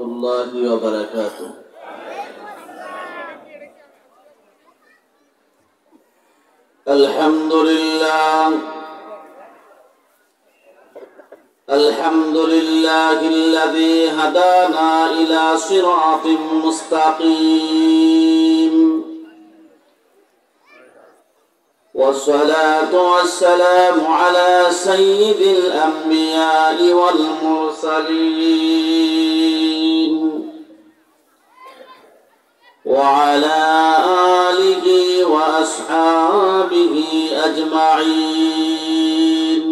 الله وبركاته. الحمد لله الذي هدانا إلى صراط مستقيم، والصلاة والسلام على سيد الأنبياء والمرسلين وعلى آله وأصحابه أجمعين.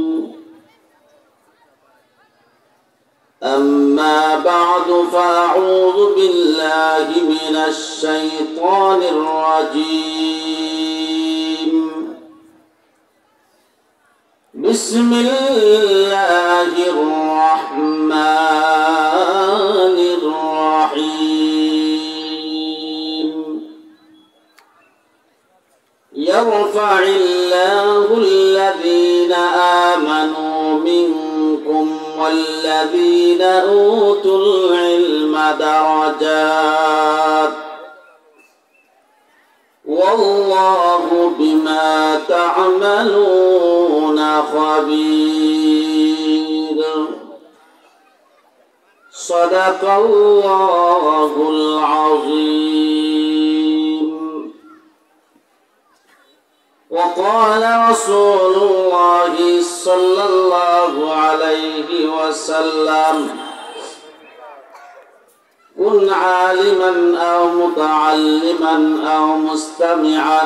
أما بعد، فأعوذ بالله من الشيطان الرجيم. بسم الله الرحمن الرحيم. يرفع الله الذين آمنوا منكم والذين أوتوا العلم درجات، والله بما تعملون خبير. صدق الله العظيم. وقال رسول الله صلى الله عليه وسلم: كن عالما أو متعلما أو مستمعا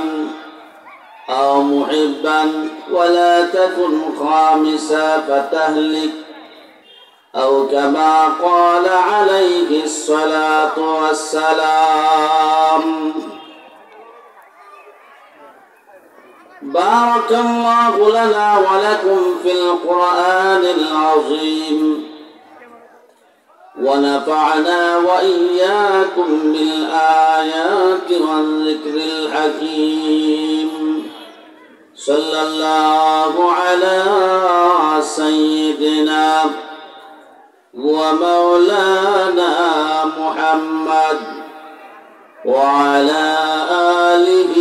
أو محبا، ولا تكن خامسا فتهلك، أو كما قال عليه الصلاة والسلام. بارك الله لنا ولكم في القرآن العظيم، ونفعنا وإياكم بالآيات والذكر الحكيم. صلى الله على سيدنا ومولانا محمد وعلى آله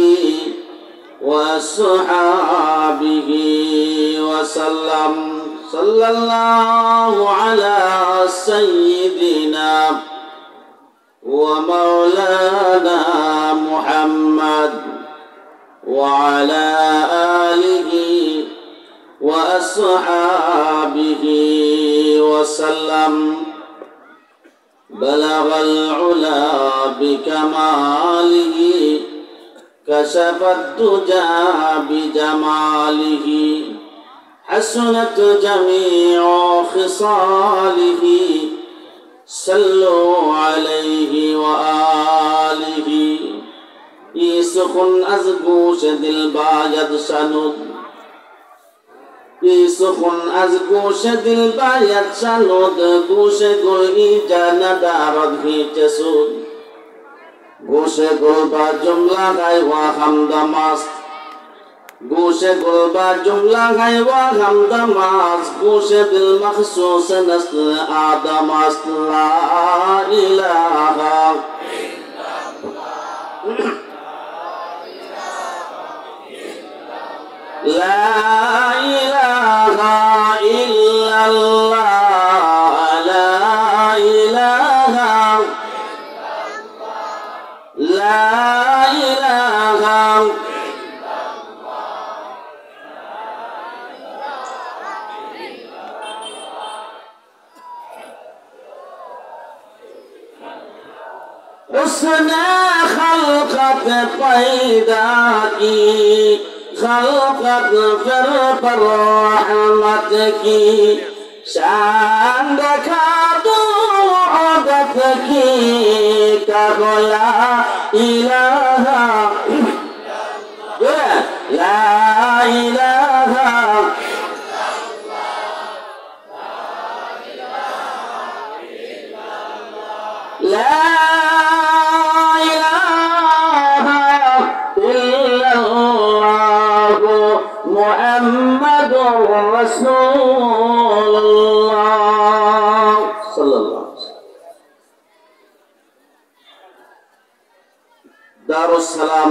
وأصحابه وسلم. صلى الله على سيدنا ومولانا محمد وعلى آله وأصحابه وسلم. بلغ العلا بكماله، كشف الدجى بجماله، حسنت جميع خصاله. صلوا عليه وآله. يسخن أزقوش دل باید شنود، يسخن أزقوش دل باید شنود. گوش گوی جان دارد هیچ سود، گوش گل با جمله گای و حمد ماست. گوش گل با جمله گای و حمد ماست. گوش دل مخصوص نسل آدم است. لا إله لا إله إلا الله. لا إله لا إله उसने खल्क़त पैदा की, खल्क़त फिर पर रहमत की। शान देखा तो आदत की, कहो ला इलाहा ला इलाहा ला मुहम्मदुर रसूलुल्लाह सल्लल्लाहु अलैहि वसल्लम। দারুস সালাম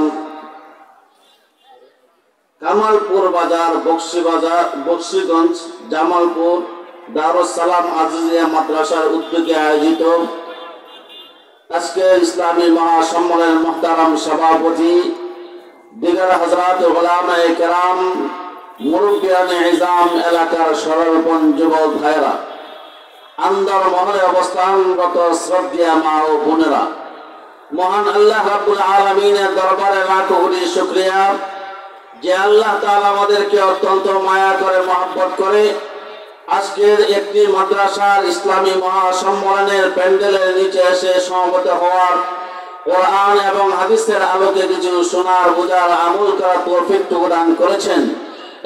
কামালপুর বাজার বক্সিগঞ্জ জামালপুর দারুস সালাম আজিজিয়া মাদ্রাসার উদ্যোগে আয়োজিত আজকে ইসলামী মহাসম্মেলনের মুহতারাম সভাপতি দিগার হযরত উলামায়ে কেরাম মুরব্বিয়ানে ইজাম এলাকার সরলপন যুবক ভাইরা আন্দর মহলে অবস্থানরত শ্রদ্ধেয় মা ও বোনেরা মহান আল্লাহ রাব্বুল আলামিনের দরবারে লাখ কোটি শুকরিয়া যে আল্লাহ তাআলা আমাদেরকে অত্যন্ত মায়া করে মহব্বত করে আজকের একটি মাদ্রাসার ইসলামী মহাসম্মেলনের প্যান্ডেলের নিচে এসে সমবেত হওয়ার কোরআন এবং হাদিসের আলোকে কিছু শোনার বোঝার আমল করার তৌফিক দান করেছেন।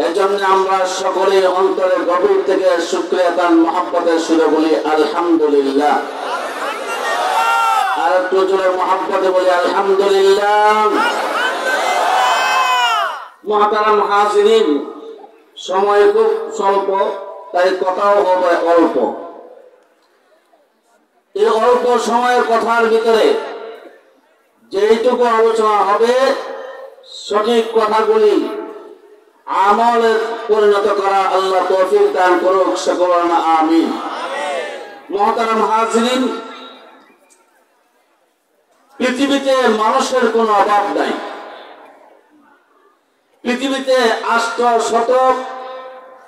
এজন্য আমরা সকলে অন্তরে গভীর থেকে শুকরিয়া তার মহব্বতের সুরে বলি আলহামদুলিল্লাহ। আর একটু জোরে মহব্বতে বলি আলহামদুলিল্লাহ। মুহতারাম হাজিরিন, সময় খুব স্বল্প, তাই কথাও হবে অল্প। এই অল্প সময়ের কথার ভিতরে যেইটুকু আলোচনা হবে সঠিক কথাগুলি আমলে পরিণত করা আল্লাহ তৌফিক দান করুক, সকলে আমিন। মুহতারাম হাজিরিন, পৃথিবীতে মানুষের কোনো অভাব নাই। পৃথিবীতে ৮০০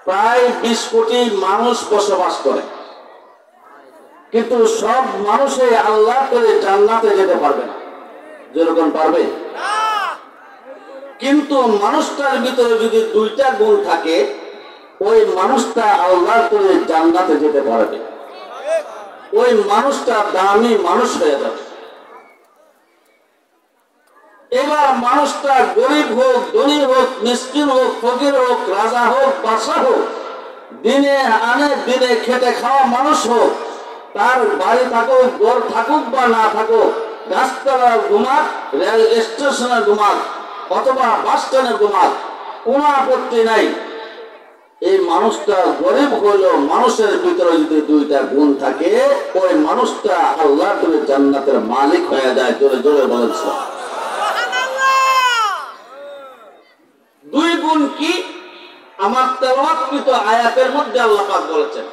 প্রায় ২০ কোটি মানুষ বসবাস করে, কিন্তু সব মানুষে আল্লাহ করে জান্নাতে যেতে পারবে না। যেরকম পারবে, কিন্তু মানুষটার ভিতরে যদি ২টা গুণ থাকে ওই মানুষটা আল্লাহ করে জান্নাতে যেতে পারবে। ওই মানুষটা দামি মানুষ হয়ে যাবে। এবার মানুষটা গরিব হোক, ধনী হোক, মিসকিন হোক, ফকির হোক, রাজা হোক, বাদশা হোক, দিনে আনে দিনে খেটে খাওয়া মানুষ হোক, তার বাড়ি থাকুক, ঘর থাকুক বা না থাকুক, গাছতলা ঘুমাক, রেল স্টেশনে ঘুমাক অথবা বাস স্ট্যান্ডে ঘুমাক, কোনো আপত্তি নাই। এই মানুষটা গরিব হলেও মানুষের ভিতরে যদি ২টা গুণ থাকে ওই মানুষটা আল্লাহ করে জান্নাতের মালিক হয়ে যায়। জোরে জোরে বলেন। ২ গুণ কি? আমার তেলাওয়াতকৃত আয়াতের মধ্যে আল্লাহ পাক বলেছেন,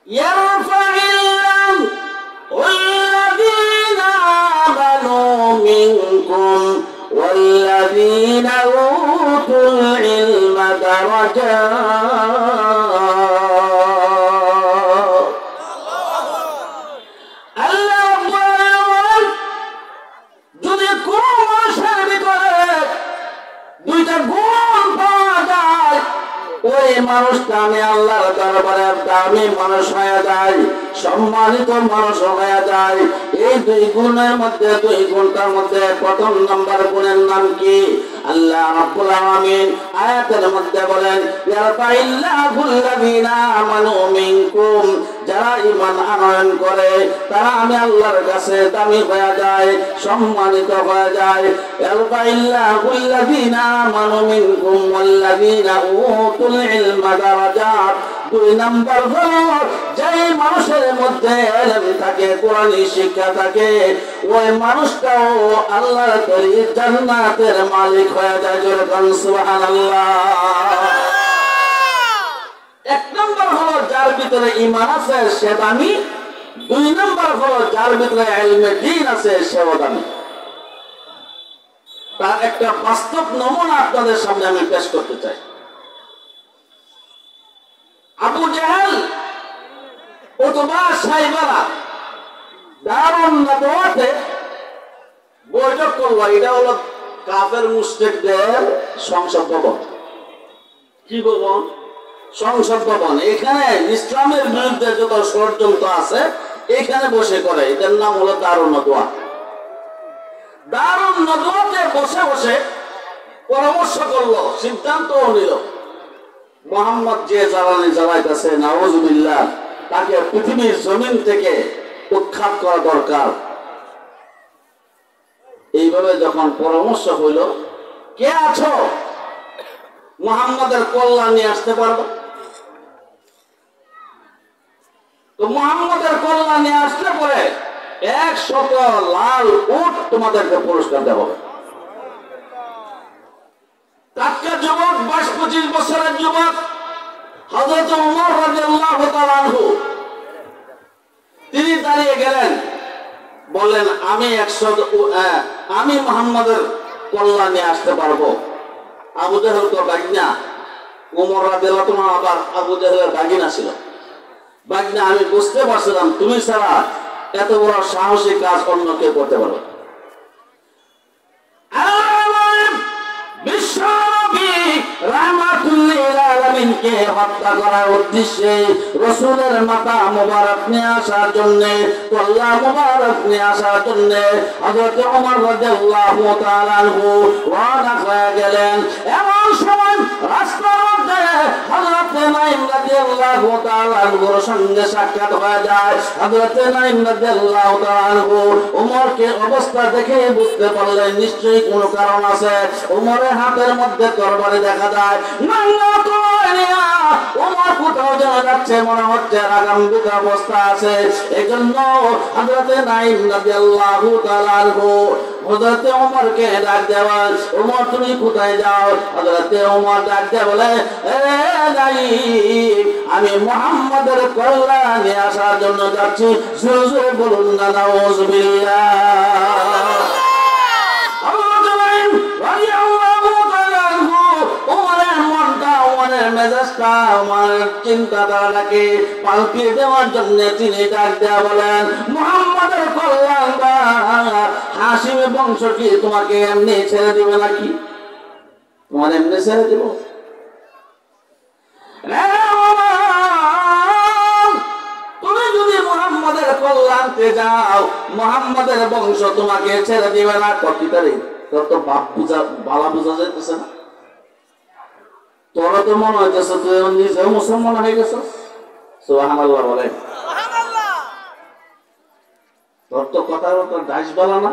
ইয়ারফাইল্লাহু আল্লাযীনা আমানু মিনকুম ওয়াল্লাযীনা উতুল ইলমা দারাজাত। আল্লাহ বলেন, যদি কোন মানুষের ভিতরে ২টা গুণ পাওয়া যায় ওই মানুষটা আমি আল্লাহর দরবারে দামি মানুষ হয়ে যায়, সম্মানিত মানুষ হয়ে যায়। এই ২ গুণের মধ্যে ২ গুণটার মধ্যে প্রথম নম্বর গুণের নাম কি? আল্লাহ রাব্বুল আলামিন আয়াতের মধ্যে বলেন, ইয়ারফাইল্লাহুল্লাযীনা আমানু মিনকুম, যারা ঈমান আনয়ন করে তারা আমি আল্লাহর কাছে দামি হয়ে যায়, সম্মানিত হয়ে যায়। ইয়ারফাইল্লাহুল্লাযীনা আমানু মিনকুম ওয়াল্লাযীনা উতুল ইলমা দারাজাত। ২ নম্বর হলো যেই মানুষের মধ্যে ইলম থাকে, কোরআনী শিক্ষা থাকে, ওই মানুষটাও আল্লাহর তৈরি জান্নাতের মালিক হয়ে যায়। জোরে বলেন সুবহানাল্লাহ। ১ নম্বর হলো যার ভিতরে ঈমান আছে সে দামি। ২ নম্বর হলো যার ভিতরে ইলমে দ্বীন আছে সেও দামি। তার একটা বাস্তব নমুনা আপনাদের সামনে আমি পেশ করতে চাই। আবু জাহেল উতবা সাইবারা দারুন নবুওয়াতে বৈঠক করলো। এটা হলো কাফের মুশরিকদের সংসদ ভবন। কি ভবন? সংসদ ভবন। এখানে ইসলামের বিরুদ্ধে যত ষড়যন্ত্র আছে এখানে বসে করে। এটার নাম হলো দারুন নদওয়া। দারুন নদওয়াতে বসে বসে পরামর্শ করলো, সিদ্ধান্তও নিল, মুহাম্মদ যে জ্বালানি জ্বালাইতেছে নাউযুবিল্লাহ, তাকে পৃথিবীর জমিন থেকে উৎখাত করা দরকার। এইভাবে যখন পরামর্শ হইল, কে আছো মুহাম্মাদের কল্যাণ নিয়ে আসতে পারবো? তো মুহাম্মাদের কল্যাণ নিয়ে আসলে পরে 100 লাল উট তোমাদেরকে পুরস্কার দেওয়া হবে। টাটকা যুবক, 22-25 বছরের যুবক হযরত ওমর রাদিয়াল্লাহু তাআলা আনহু, তিনি দাঁড়িয়ে গেলেন, বললেন আমি মুহাম্মাদের কল্যাণে আসতে পারবো। আবু জাহেল তো বাগিনা, ওমর রাদিয়াল্লাহু তাআলা আবার আবু জাহেলের বাগিনা ছিল। বাগিনা, আমি বুঝতে পারছিলাম তুমি ছাড়া এত বড় সাহসী কাজ অন্য কেউ করতে পারবে। রাহমাতুল্লিল-আলামিনকে হত্যা করার উদ্দেশ্যে রাসূলের মাথা মুবারক নিয়ে আসার জন্য, কল্লা মুবারক নিয়ে আসার জন্য হযরত ওমর রাদিয়াল্লাহু তাআলা আনহু রওনা হয়ে গেলেন। এমন সময় রাস্তার মধ্যে হযরত নাঈম রাদিয়াল্লাহু তাআলা আনহুর সঙ্গে সাক্ষাৎ হয়ে যায়। হযরত নাঈম রাদিয়াল্লাহু তাআলা আনহু ওমরকে অবস্থা দেখে বুঝতে পারলেন নিশ্চয়ই কোনো কারণ আছে। ওমরের হাতের মধ্যে তরবারি দেখা যায়। ওমর কোথাও যাওয়া যাচ্ছে, মনে হচ্ছে আগামীতে অবস্থা আছে। এই জন্য হযরত নাঈম রাদিয়াল্লাহু তাআলা আনহু হযরত ওমরকে ডাক দেওয়ার, ওমর তুমি কোথায় যাও? হযরত ওমর ডাক দিয়ে বলে, এ নাঈম, আমি মুহাম্মাদের কল্যাণে আসার জন্য যাচ্ছি। জোরে জোরে বলুন না নাউযুবিল্লাহ। চিন্তাধারাকে পাল্টিয়ে দেওয়ার জন্য তিনি ডাক দেয়া বলেন, মুহাম্মাদের কল্যাণ হাশিমের বংশ কি তোমাকে এমনি ছেড়ে দিবে নাকি? তোমার এমনি ছেড়ে দিব? তুমি যদি মুহাম্মাদের কল্যাণতে যাও, মুহাম্মাদের বংশ তোমাকে ছেড়ে দিবে না। কতিটারে তোর তো বাপ বুঝা বালা বুঝা যাইতেছে না। তোরা তো মনে হইতেছে তুই নিজেও মুসলমান হয়ে গেছিস। সুবহানাল্লাহ বলে। তোর তো কথার মতো ডাইস বলা না।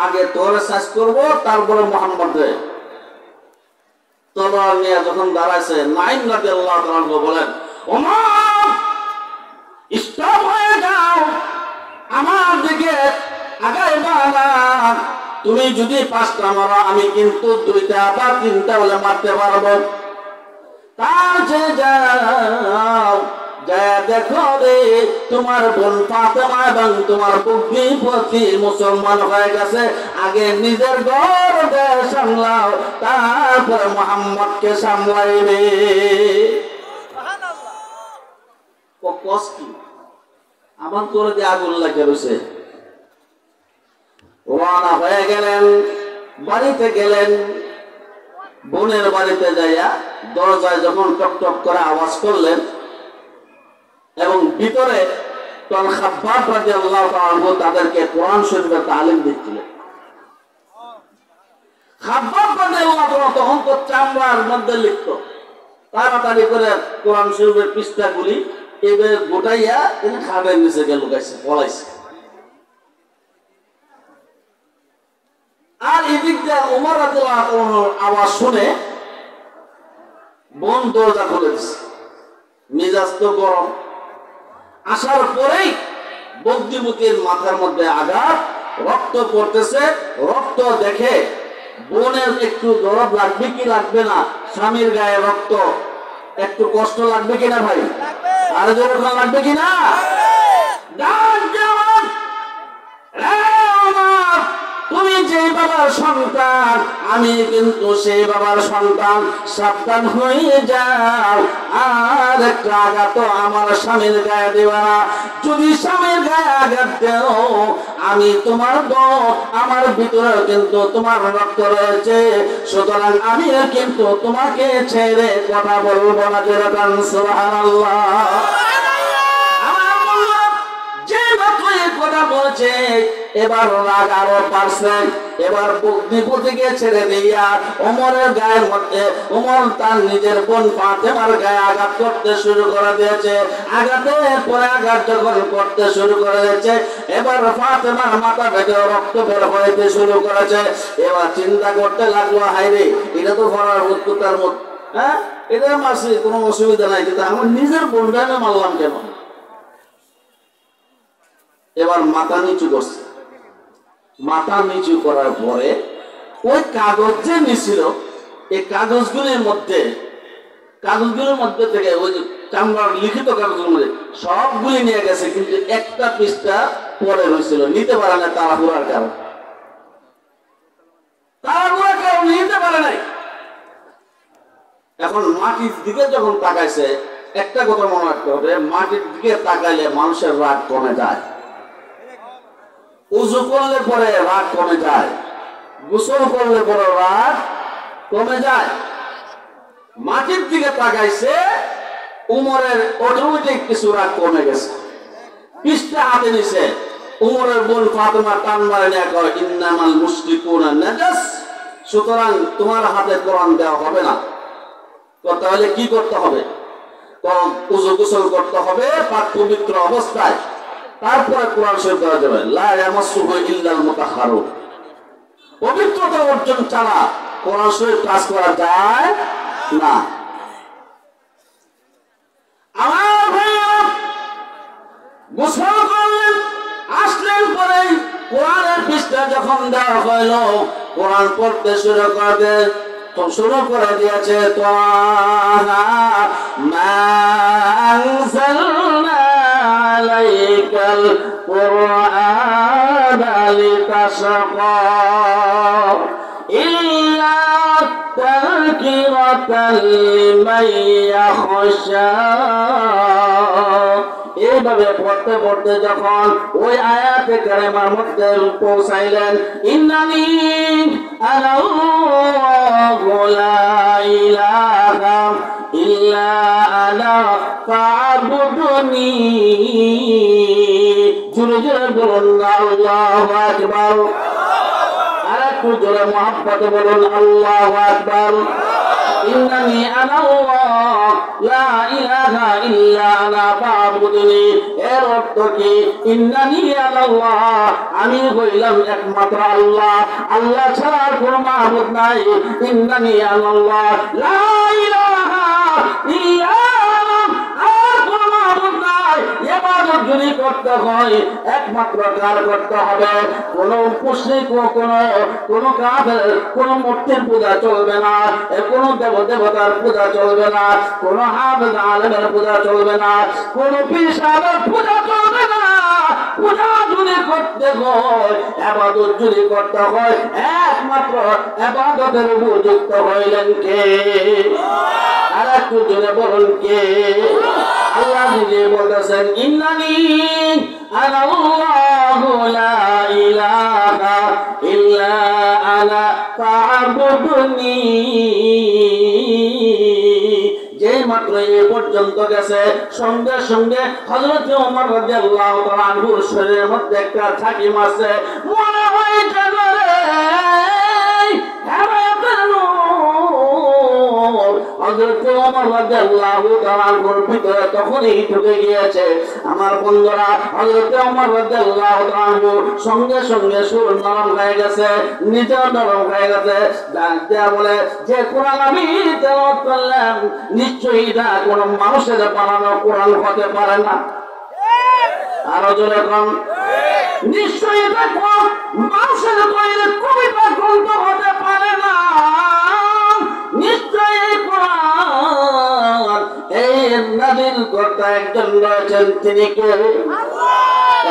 আগে তোরে সাজ করবো, তারপরে মুহাম্মদ রে। তলোয়ার নিয়ে যখন দাঁড়াইছে, নাঈম রাদিয়াল্লাহু তাআলা বলেন, ওমর স্টপ হয়ে যাও, আমার দিকে আগাইবা না। তুমি যদি 5টা মারো, আমি কিন্তু 2টা বা 3টা বলে মারতে পারবো। তার যে যাও, যা দেখো রে তোমার বোন ফাতেমা এবং তোমার পুত্রী মুসলমান হয়ে গেছে। আগে নিজের ঘর সামলাও, তারপরে মুহাম্মদকে সামলাইবে। আমার করে দিয়ে আগুন লাগে রয়েছে। রওনা হয়ে গেলেন, বাড়িতে গেলেন। বোনের বাড়িতে যাইয়া দরজায় যখন টক টক করে আওয়াজ করলেন এবং ভিতরে খাব্বাব রাদিয়াল্লাহু তাআলা আনহু তাদেরকে কোরআন শরীফের তালিম দিচ্ছিলেন। খাব্বাব রাদিয়াল্লাহু তাআলা তখন তো চামড়ার মধ্যে লিখতো, তাড়াতাড়ি করে কোরআন শরীফের পৃষ্ঠাগুলি এবার গোটাইয়া তিনি খাবের নিচে গিয়ে লুকাইছে, পলাইছে। আর এদিক দিয়ে ওমর রাদিয়াল্লাহু তাআলার আওয়াজ শুনে বোন দরজা খুলে দিচ্ছে। মেজাজ তো গরম। আসার পরেই বদ্যিমতির মাথার মধ্যে আঘাত, রক্ত পড়তেছে। রক্ত দেখে বোনের একটু দরদ লাগবে কি লাগবে না? স্বামীর গায়ে রক্ত, একটু কষ্ট লাগবে কিনা ভাই? আর যেরকম লাগবে কিনা? তুমি যে বাবার সন্তান, আমি কিন্তু সেই বাবার সন্তান। সাবধান হয়ে যাও, আর একটা আঘাত আমার স্বামীর গায়ে দেবা না। যদি স্বামীর গায়ে আঘাত দেও, আমি তোমার বউ, আমার ভিতরে কিন্তু তোমার রক্ত রয়েছে। সুতরাং আমি কিন্তু তোমাকে ছেড়ে কথা বলবো না। যেরকম সুবহানাল্লাহ। কথা বলছে, এবার রাগ আরো বাড়ছে। এবার বুদ্ধিকে ছেড়ে দিয়া ওমরের গায়ের মধ্যে ওমর তার নিজের বোন ফাতেমার গায়ে আঘাত করতে শুরু করে দিয়েছে। আঘাতের পরে আঘাত যখন করতে শুরু করে দিয়েছে, এবার ফাতেমার মাথা থেকে রক্ত বের হইতে শুরু করেছে। এবার চিন্তা করতে লাগলো, হায়রে এটা তো ভরার উৎকুতার মধ্যে, হ্যাঁ এটা মারছি, কোনো অসুবিধা নাই, কিন্তু আমার নিজের বোনটা আমি মারলাম কেন? এবার মাথা নিচু করছে। মাথা নিচু করার পরে ওই কাগজ যে নিছিল, এই কাগজগুলির মধ্যে থেকে ওই যে চামড়ার লিখিত কাগজের মধ্যে সবগুলি নিয়ে গেছে, কিন্তু একটা পৃষ্ঠা পরে হয়েছিল, নিতে পারে না তাড়াহুড়ার কারণে। নিতে পারে নাই। এখন মাটির দিকে যখন তাকাইছে, একটা কথা মনে রাখতে হবে, মাটির দিকে তাকাইলে মানুষের রাগ কমে যায়। উযু করলে পরে রাগ কমে যায়, গোসল করলে পরে রাগ কমে যায়। মাটির দিকে তাকাইছে, উমরের অটোমেটিক কিছু রাগ কমে গেছে। পৃষ্ঠা হাতে নিছে, উমরের বোন ফাতেমা টান মারে নিয়ে কয়, ইন্নামাল মুশরিকুনা নাজাস, সুতরাং তোমার হাতে কোরআন দেওয়া হবে না। তাহলে কি করতে হবে? উযু গোসল করতে হবে পাক পবিত্র অবস্থায়, তারপরে কোরআন শরীফ দেওয়া যাবে। লা ইয়ামাসসুহু ইল্লাল মুতাহহারুন, পবিত্রতা অর্জন ছাড়া কোরআন শরীফ কাজ করা যায় না। আমার ভাইরা গোসল করলেন, আসলেন, পরে কোরআনের পৃষ্ঠা যখন দেওয়া হইল, কোরআন পড়তে শুরু করে দিয়েছে। তাহা মা আনজালনা আলাইকাল কুরআনা লিতাশকা ইল্লা তাযকিরাতাল লিমান ইয়াখশা। এইভাবে পড়তে পড়তে যখন ওই আয়াতে কারিমার মধ্যে পৌঁছাইলেন, ইন্নানি আনাল্লাহু লা ইলাহা ইল্লা আনা ফা'বুদনি, জোরে জোরে বলুন আল্লাহু আকবার। আর একটু জোরে মুহাব্বতে বলুন আল্লাহু আকবার। ইন্নানি আনাল্লাহ লা ইলাহা ইল্লা আনা ফা'বুদনি, এর অর্থ কি? ইন্নানি আনাল্লাহ, আমি হইলাম একমাত্র আল্লাহ, আল্লাহ ছাড়া আর কোনো মাবুদ নাই। ইন্নানি আনাল্লাহ লা ইলাহা ইল্লা আনা, আর কোনো মাবুদ নাই। ইবাদত যদি করতে হয় একমাত্র কার করতে হবে? কোন মুশরিক, কোন কাফের, কোন মূর্তির পূজা চলবে না, কোন দেবতার পূজা চলবে না, কোন হাফেজ আলেমের পূজা চলবে না, কোন পীর সাহেবের পূজা চলবে না। পূজা যদি করতে হয়, ইবাদত যদি করতে হয়, একমাত্র ইবাদতের উপযুক্ত হইলেন কে? আর একটু জোরে বলুন কে? আল্লাহ নিজে বলতেছেন, ইন্নানি আনাল্লাহু লা ইলাহা ইল্লা আনা ফা'বুদনি। যে মাত্র এই পর্যন্ত গেছে, সঙ্গে সঙ্গে হযরত ওমর রাদিয়াল্লাহু তাআলা আনহুর শরীরের মধ্যে একটা ঝাঁকি মারছে, মনে হয় যেন হযরত ওমর রাদিয়াল্লাহু তাআলা আনহুর ভিতরে তখনই ঢুকে গিয়েছে। আমার বন্ধুরা, হযরত ওমর রাদিয়াল্লাহু তাআলা আনহু সঙ্গে সঙ্গে সুর নরম হয়ে গেছে, নিজেও নরম হয়ে গেছে। ডাক দেয়া বলে, যে কোরআন আমি তেলাওয়াত করলাম, নিশ্চয়ই এটা কোনো মানুষের বানানো কোরআন হতে পারে না। আরো জোরে কোন, নিশ্চয়ই এটা কোন মানুষের তৈরি কবিতা গ্রন্থ হতে পারে না। নিশ্চয়ই কোরআন এই নাযিল কর্তা একজন রয়েছেন, তিনি কে?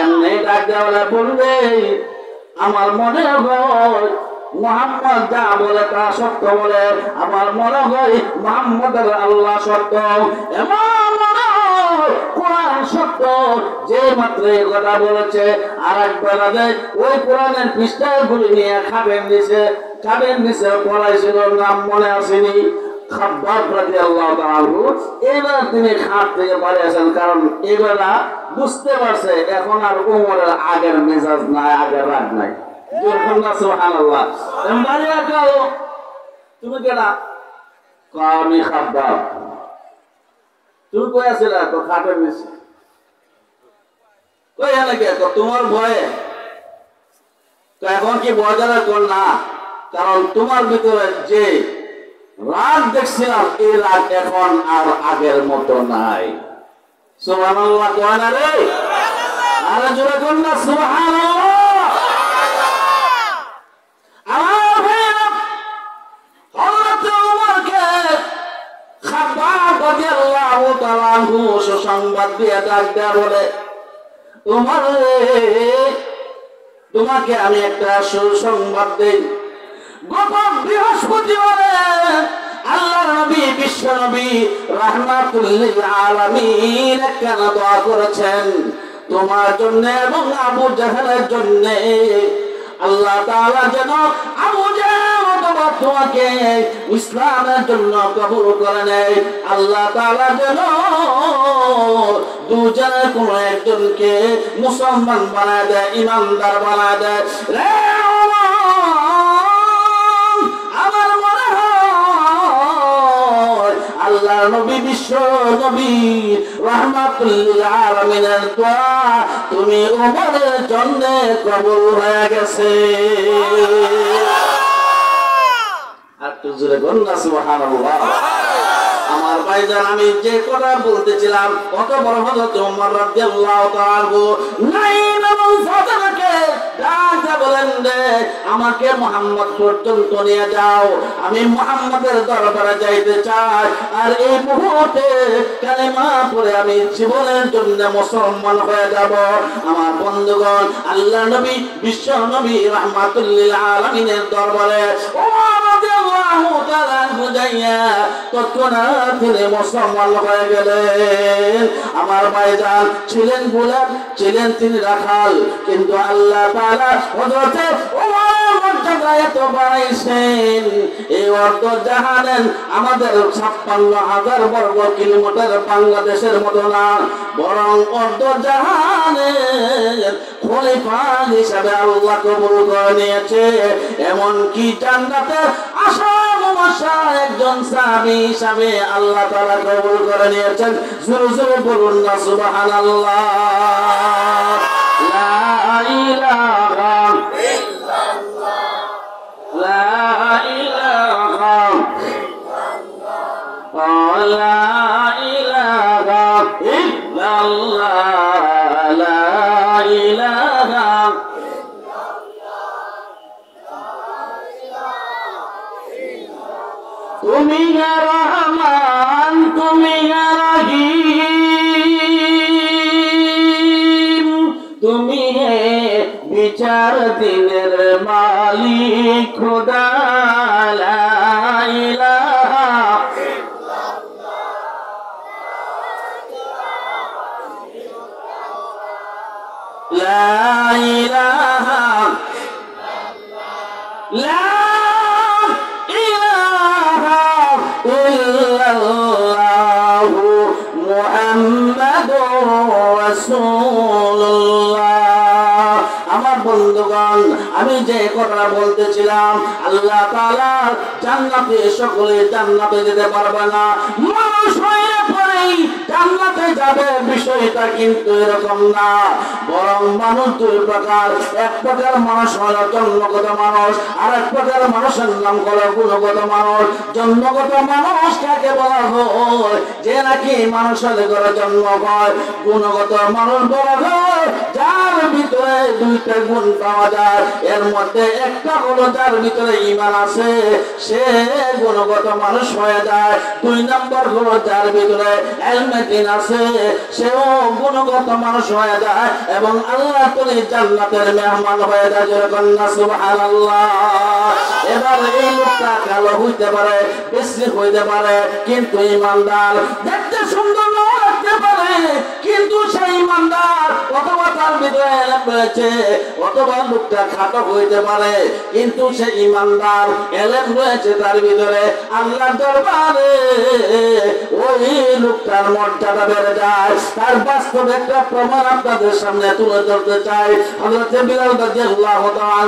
এমনি ডাক দেওয়া বলবে, আমার মনে হয় মুহাম্মদ যা বলে তা সত্য বলে, আমার মনে হয় মুহাম্মদের আল্লাহ সত্য, এমন মনে হয় কোরআন সত্য। যে মাত্র এই কথা বলেছে, আর একবার ওই কোরআনের পৃষ্ঠাগুলি নিয়ে খাবেন নিচে পড়াইছিল, নাম মনে আসেনি, খাব্বাব রাদিয়াল্লাহু তাআলা আনহু। এবার তিনি খাট থেকে পালিয়েছেন, কারণ এবার বুঝতে পারছে এখন আর ওমরের আগের মেজাজ নাই, আগের রাগ নাই। সুবহানাল্লাহ। তুমি কেনা আমি খাব্বাব, তুমি কই আছিলা? তো খাটের নিচে। কই এলাকে তোমার ভয়ে? এখন কি ভয় দেওয়ার কর না, কারণ তোমার ভিতরে যে রাগ দেখছিলাম, এই রাগ এখন আর আগের মতো নাই। সুবহানাল্লাহ। কয় না রে? আর জোরে কন্যা সুবহানাল্লাহ। আমার ভাইরা হযরত ওমরকে খাব্বাব রাদিয়াল্লাহু তাআলা আনহু সুসংবাদ দিয়ে ডাক দেয়া বলে, ওমর তোমাকে আমি একটা সুসংবাদ দেই। গত বৃহস্পতিবারে আল্লাহর নবী বিশ্ব নবী রাহমাতুল লিল আলামিন কেন দোয়া করেছেন তোমার জন্য এবং আবু জাহেলের জন্য। আল্লাহ তাআলা যেন আবু জাহেল অথবা তোমাকে ইসলামের জন্য কবুল করে নেয়। আল্লাহ তাআলা যেন দুজনের কোন একজনকে মুসলমান বানায় দেয়, ইমানদার বানায় দেয়। রে আমার মনে হয় আল্লাহ নবী বিশ্ব নবী রাহমাতুল লিল আলামিনের দোয়া তুমি ওমরের জন্য কবুল হয়ে গেছে। আর তো জোরে বলুন সুবহানাল্লাহ। আমার ভাইজান আমি যে কথা বলতেছিলাম কত বড় হযরত ওমর রাদিয়াল্লাহু তাআলা নাইম এবং ফাতেমাকে ডাকে বলেন রে আমাকে মুহাম্মদ পর্যন্ত নিয়ে যাও, আমি মুহাম্মাদের দরবারে যাইতে চাই। আর এই মুহূর্তে কালেমা পড়ে আমি জীবনের জন্য মুসলমান হয়ে যাব। আমার বন্ধুগণ আল্লাহ নবী বিশ্ব নবী রাহমাতুল লিল আলামিনের দরবারে ওমর রাদিয়াল্লাহু তাআলা যাইয়া তৎক্ষণাৎ তিনি মুসলমান হয়ে গেলেন। আমার ভাইজান ছিলেন গোলাম, ছিলেন তিনি রাখাল, কিন্তু আল্লাহ তাআলা হযরতে ওমর মর্যাদা এত বাড়াইছেন এই অর্ধ জাহানের আমাদের 56,000 বর্গ কিলোমিটার বাংলাদেশের মতো না, বরং অর্ধ জাহানের খলিফা হিসাবে আল্লাহ কবুল করে নিয়েছে। এমন কি জান্নাতের আশা একজন সাহাবী হিসাবে আল্লাহ তাআলা কবুল করে নিয়েছেন। জোরে জোরে বলুন না সুবহানাল্লাহ। লা ইলাহা ইল্লাল্লাহ, লা ইলাহা ইল্লাল্লাহ, লা ইলাহা ইল্লাল্লাহ, লা ইলাহা তুমি রহমান তুমি রহিম, তুমি বিচার দিনের মালিক খোদা। লা ইলাহা লা ইলাহা লা ইল্লাল্লাহু মুহাম্মাদুর রাসূলুল্লাহ। আমার বন্ধুগণ আমি যে কথা বলতেছিলাম আল্লাহ তাআলা জান্নাতে সকলে জান্নাতে যেতে পারবে না, মানুষ হয়ে পরেই জান্নাতে যাবে বিষয়টা কিন্তু এরকম না। বরং মানুষ দুই প্রকার, এক প্রকার মানুষ হলো জন্মগত মানুষ, আর এক প্রকার মানুষের নাম হলো গুণগত মানুষ। জন্মগত মানুষ কাকে বলা হয়? যে নাকি মানুষের ঘরে জন্ম হয়। গুণগত মানুষ বলা হয় যার ভিতরে দুইটা গুণ পাওয়া যায়, এর মধ্যে একটা হলো যার ভিতরে ঈমান আছে, সে গুণগত মানুষ হয়ে যায়। দুই নম্বর হলো যার ভিতরে ইলমে দ্বীন আছে, সেও গুণগত মানুষ হয়ে যায় এবং আল্লাহ তাআলা জান্নাতের মেহমান হয়ে যায়। যেরকম সুবহানাল্লাহ। এবার এই লোকটা কালো হইতে পারে, বিশ্রী হইতে পারে, কিন্তু ঈমানদার। দেখতে সুন্দর লাগতে পারে কিন্তু সেই ঈমানদার, অথবা তার ভিতরে ইলম রয়েছে, অথবা লোকটা খাটো হইতে পারে কিন্তু সে ঈমানদার, ইলম রয়েছে তার ভিতরে। আল্লাহর দরবারে ওই লোকটার মর্যাদা বেড়ে যায়। তার বাস্তব একটা প্রমাণ আপনাদের সামনে তুলে ধরতে চাই। হযরত বিলাল রাদিয়াল্লাহু তাআলা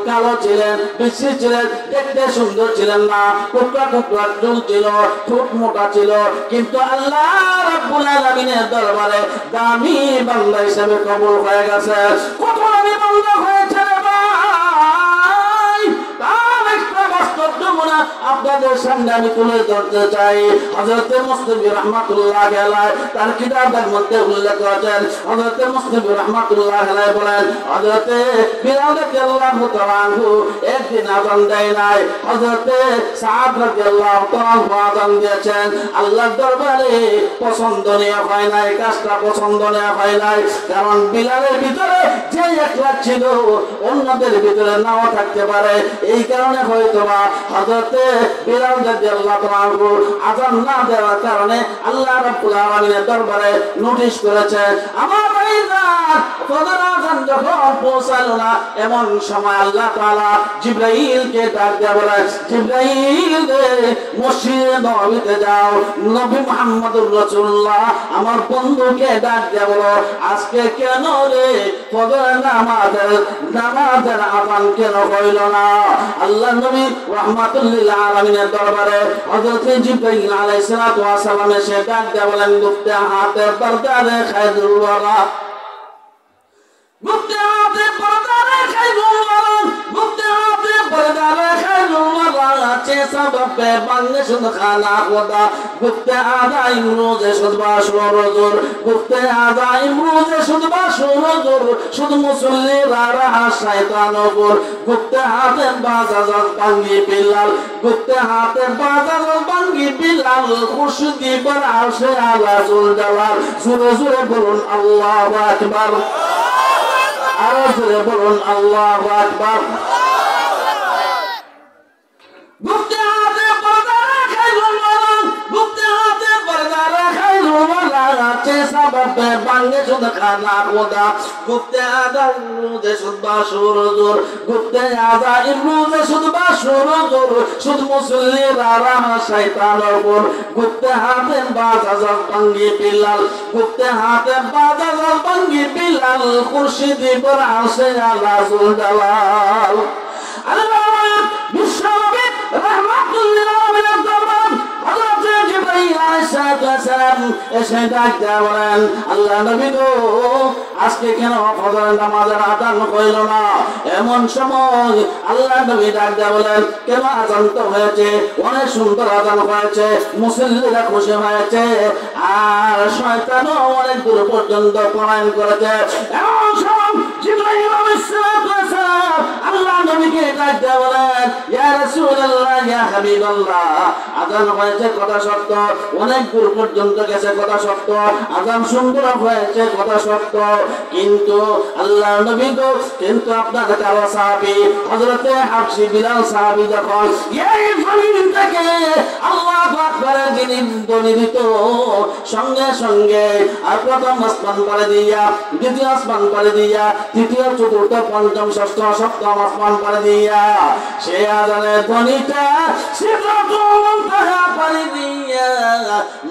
কালো ছিলেন, বিশ্রী ছিলেন, দেখতে সুন্দর ছিলেন না, টুকরা টুকরা চুল ছিল, ঠোঁট মোটা ছিল, কিন্তু আল্লাহ রাব্বুল আলামিনের দরবারে দামি বান্দা হিসেবে কবুল হয়ে গেছে। কত দামি বান্দা হয়েছে রে ভাই, তার একটা বাস্তব নমুনা আপনাদের সামনে আমি তুলে ধরতে চাই। হযরত মুসলিম রাহমাতুল্লাহ আলাইহি তার কিতাবের মধ্যে উল্লেখ করেছেন, হযরত মুসলিম রাহমাতুল্লাহ আলাইহি বলেন, হযরত বিলাল রাদিয়াল্লাহু তাআলা আনহু একদিন আযান দেয় নাই, হযরত সাদ রাদিয়াল্লাহু তাআলা আযান দিয়েছেন। আল্লাহর দরবারে পছন্দনীয় হয় নাই, কাজটা পছন্দনীয় হয় নাই, কারণ বিলালের ভিতরে যে ইখলাস ছিল অন্যদের ভিতরে নাও থাকতে পারে। এই কারণে হয়তোবা হযরত বিলাল রাদিয়াল্লাহু তাআলা আনহু আযান না দেওয়ার কারণে আল্লাহ রাব্বুল আলামিনের দরবারে নোটিশ করেছে। আমার ভাইজান ফজর আযান যখন পৌঁছালো না, এমন সময় আল্লাহ তাআলা জিবরাইলকে ডাক দিয়ে বলে, জিবরাইল মসজিদে নববীতে যাও, নবী মুহাম্মদুর রাসূলুল্লাহ আমার বন্ধুকে ডাক দিয়ে বলো, আজকে কেন রে ফজর নামাজের আযান কেন হইল না? আল্লাহ নবী রাহমাতুল লিল আলামিনের দরবারে হযরত জিবরাইল আলাইহিস সালাতু ওয়াস সালাম এসে ডাক দিয়ে বলেন, গুপ্তে হাতে পর্দারে খায়রুল ওয়ারা, গুপ্তে হাতে পর্দারে খায়রুল ওয়ারা, গুপ্তে হাতে পর্দারে খায়রুল ওয়ারা, চে সববে বাংলে শুধু খানা খোদা, গুপ্তে আদা ইমরোজে শুধু বাসুরজুর, গুপ্তে আদা ইমরোজে শুধু বাসুরজুর, শুধু মুসল্লিরা রাহা শয়তান ওপর, গুপ্তে হাতে বাজাজাত বাঙ্গি বিলাল, গুপ্তে হাতে বাজাজাত বাঙ্গি বিলাল, খুশকি পর আরশে আলা জুল জালাল। জোরে জোরে বলুন আল্লাহু আকবার, আরো জোরে বলুন আল্লাহু আকবার। গুপ্তে হাতে পর্দারে খায়রুল ওয়ারা, গুপ্তে হাতে পর্দারে খায়রুল ওয়ারা, চে সববে বাঙ্গে শুধু খানা খোদা, গুপ্তে আদা ইমরোজে শুধু বাসুরজুর, গুপ্তে আদা ইমরোজে শুধু বাসুরজুর, শুধু মুসল্লিরা রাহা শয়তান ওপর, গুপ্তে হাতে বাজাজাত বাঙ্গি বিলাল, গুপ্তে হাতে বাজাজাত বাঙ্গি বিলাল, খুরশিদি পর আরশে আলা জুল জালাল। আল্লাহ বিশ্বনবী রাহমাতুল লিল আলামিনের দরবার হযরত জিবরাইল আলাইহিস সালাম এসে ডাক দিয়ে বলেন, আল্লাহ নবী গো, আজকে কেন ফজর নামাজের আযান হইল না? এমন সময় আল্লাহ নবী ডাক দিয়ে বলেন, কেন আযান তো হয়েছে, অনেক সুন্দর আযান হয়েছে, মুসল্লিরা খুশি হয়েছে, আর শয়তানও অনেক দূর পর্যন্ত পলায়ন করেছে। এমন সময় জিবরাইল আলাইহিস সালাম আল্লাহ নবীকে ডাক দিয়ে বলেন, ইয়া রাসূলুল্লাহ, ইয়া হাবিবাল্লাহ, আযান হয়েছে কথা সত্য, অনেক দূর পর্যন্ত গেছে কথা সত্য, আযান সুন্দর হয়েছে কথা সত্য, কিন্তু আল্লাহ নবী গো, কিন্তু আপনার কারো সাহাবী হযরতে হাবশী বিলাল সাহাবী যখন এই জমিন থেকে আল্লাহু আকবারের যিনি ধ্বনি দিত, সঙ্গে সঙ্গে আর প্রথম আসমান পাড়ি দিয়া, দ্বিতীয় আসমান পাড়ি দিয়া, তৃতীয় চতুর্থ পঞ্চম ষষ্ঠ সপ্তম আসমান পাড়ি দিয়া, সে আযানের ধ্বনিটা সিদরাতুল মুনতাহা পাড়ি দিয়া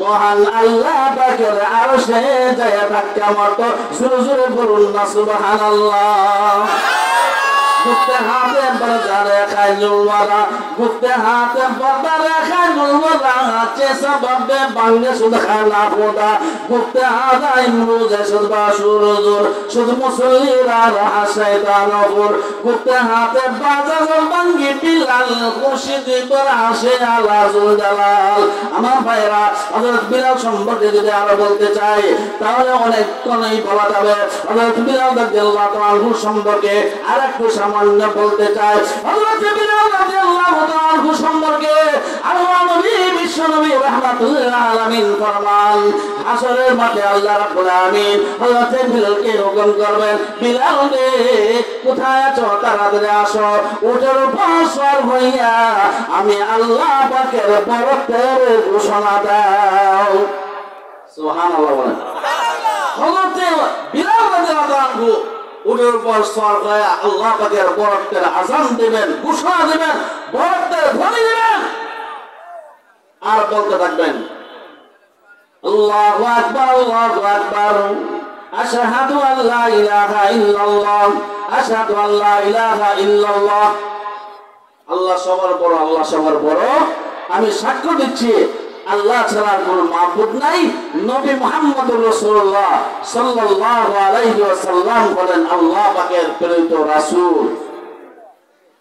মহান আল্লাহ পাকের আরশে যায় ধাক্কা মারতো। জোরে জোরে বলুন না সুবহানাল্লাহ। গুপ্তে হাতে পর্দারে খায়রুল ওয়ারা, গুপ্তে হাতে পর্দারে খায়রুল ওয়ারা, চে সববে বাঙ্গে শুধু খানা খোদা, গুপ্তে আদা ইমরোজে শুধু বাসুরজুর, শুধু মুসল্লিরা রাহা শয়তান ওপর, গুপ্তে হাতে বাজাজাত বাঙ্গি বিলাল, খুরশিদি পর আরশে আলা জুল জালাল। আমার ভাইরা, হযরত বিলাল সম্পর্কে যদি আরো বলতে চাই তাহলে অনেকক্ষণই বলা যাবে। হযরত বিলাল রাদিয়াল্লাহু তাআলা আনহু সম্পর্কে আরেকটু সামান্য বলতে চাই। হযরত বিলাল রাদিয়াল্লাহু তাআলা আনহু সম্পর্কে আল্লাহ নবী বিশ্বনবী রাহমাতুল লিল আলামিন ফরমান, হাসরের মাঠে আল্লাহ রাব্বুল আলামিন হযরত বিলালকে হুকুম করবেন, বিলাল রে কোথায় আছো, তাড়াতাড়ি আসো, উটের উপর সওয়ার হইয়া আমি আল্লাহ পাকের বরকতের ঘোষণা দাও। সুবহানাল্লাহ বলেন। হযরত বিলাল রাদিয়াল্লাহু আনহু উটের উপর সওয়ার হয়ে আল্লাহ পাকের বরকতের আযান দিবেন, ঘোষণা দিবেন, বরকতের ধ্বনি দিবেন, আর বলতে থাকবেন, আল্লাহু আকবার, আল্লাহু আকবার, আশহাদু আল্লা ইলাহা ইল্লাল্লাহ, আশহাদু আল্লা ইলাহা ইল্লাল্লাহ। আল্লাহ সবার বড়, আল্লাহ সবার বড়, আমি সাক্ষ্য দিচ্ছি আল্লাহ ছাড়া কোনো মাবুদ নাই, নবী মুহাম্মদুর রাসূলুল্লাহ সাল্লাল্লাহু আলাইহি ওয়াসাল্লাম বলেন আল্লাহ পাকের প্রেরিত রাসূল।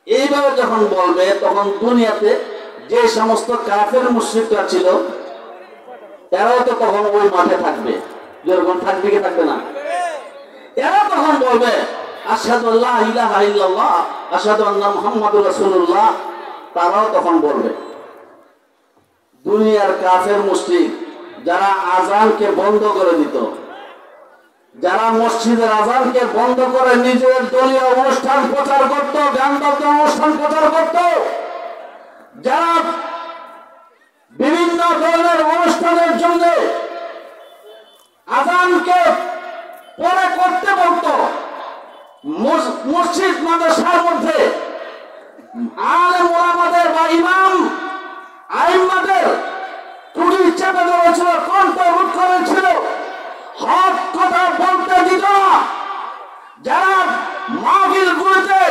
এইভাবে যখন বলবে তখন দুনিয়াতে যে সমস্ত কাফের মুশরিকরা ছিল এরাও তো তখন ওই মাঠে থাকবে, যেরকম থাকবে কি থাকবে না? এরা তখন বলবে আশহাদু আল্লা ইলাহা ইল্লাল্লাহ আশহাদু আন্না মুহাম্মাদুর রাসূলুল্লাহ। তারাও তখন বলবে। দুনিয়ার কাফের মুশরিক যারা আযানকে বন্ধ করে দিত, যারা মসজিদের আযানকে বন্ধ করে নিজের দলীয় অনুষ্ঠান প্রচার করত, গান বাদ্য অনুষ্ঠান প্রচার করত, যারা বিভিন্ন ধরনের অনুষ্ঠানের জন্য আযানকে পরে করতে বলতো, মসজিদ মাদ্রাসার মধ্যে আলেম ওলামাদের বা ইমাম আইম্মাদের টুটি চেপে ধরেছিল, কণ্ঠ রোধ করেছিল, হক কথা বলতে দিত না। যারা মাহফিলগুলোতে,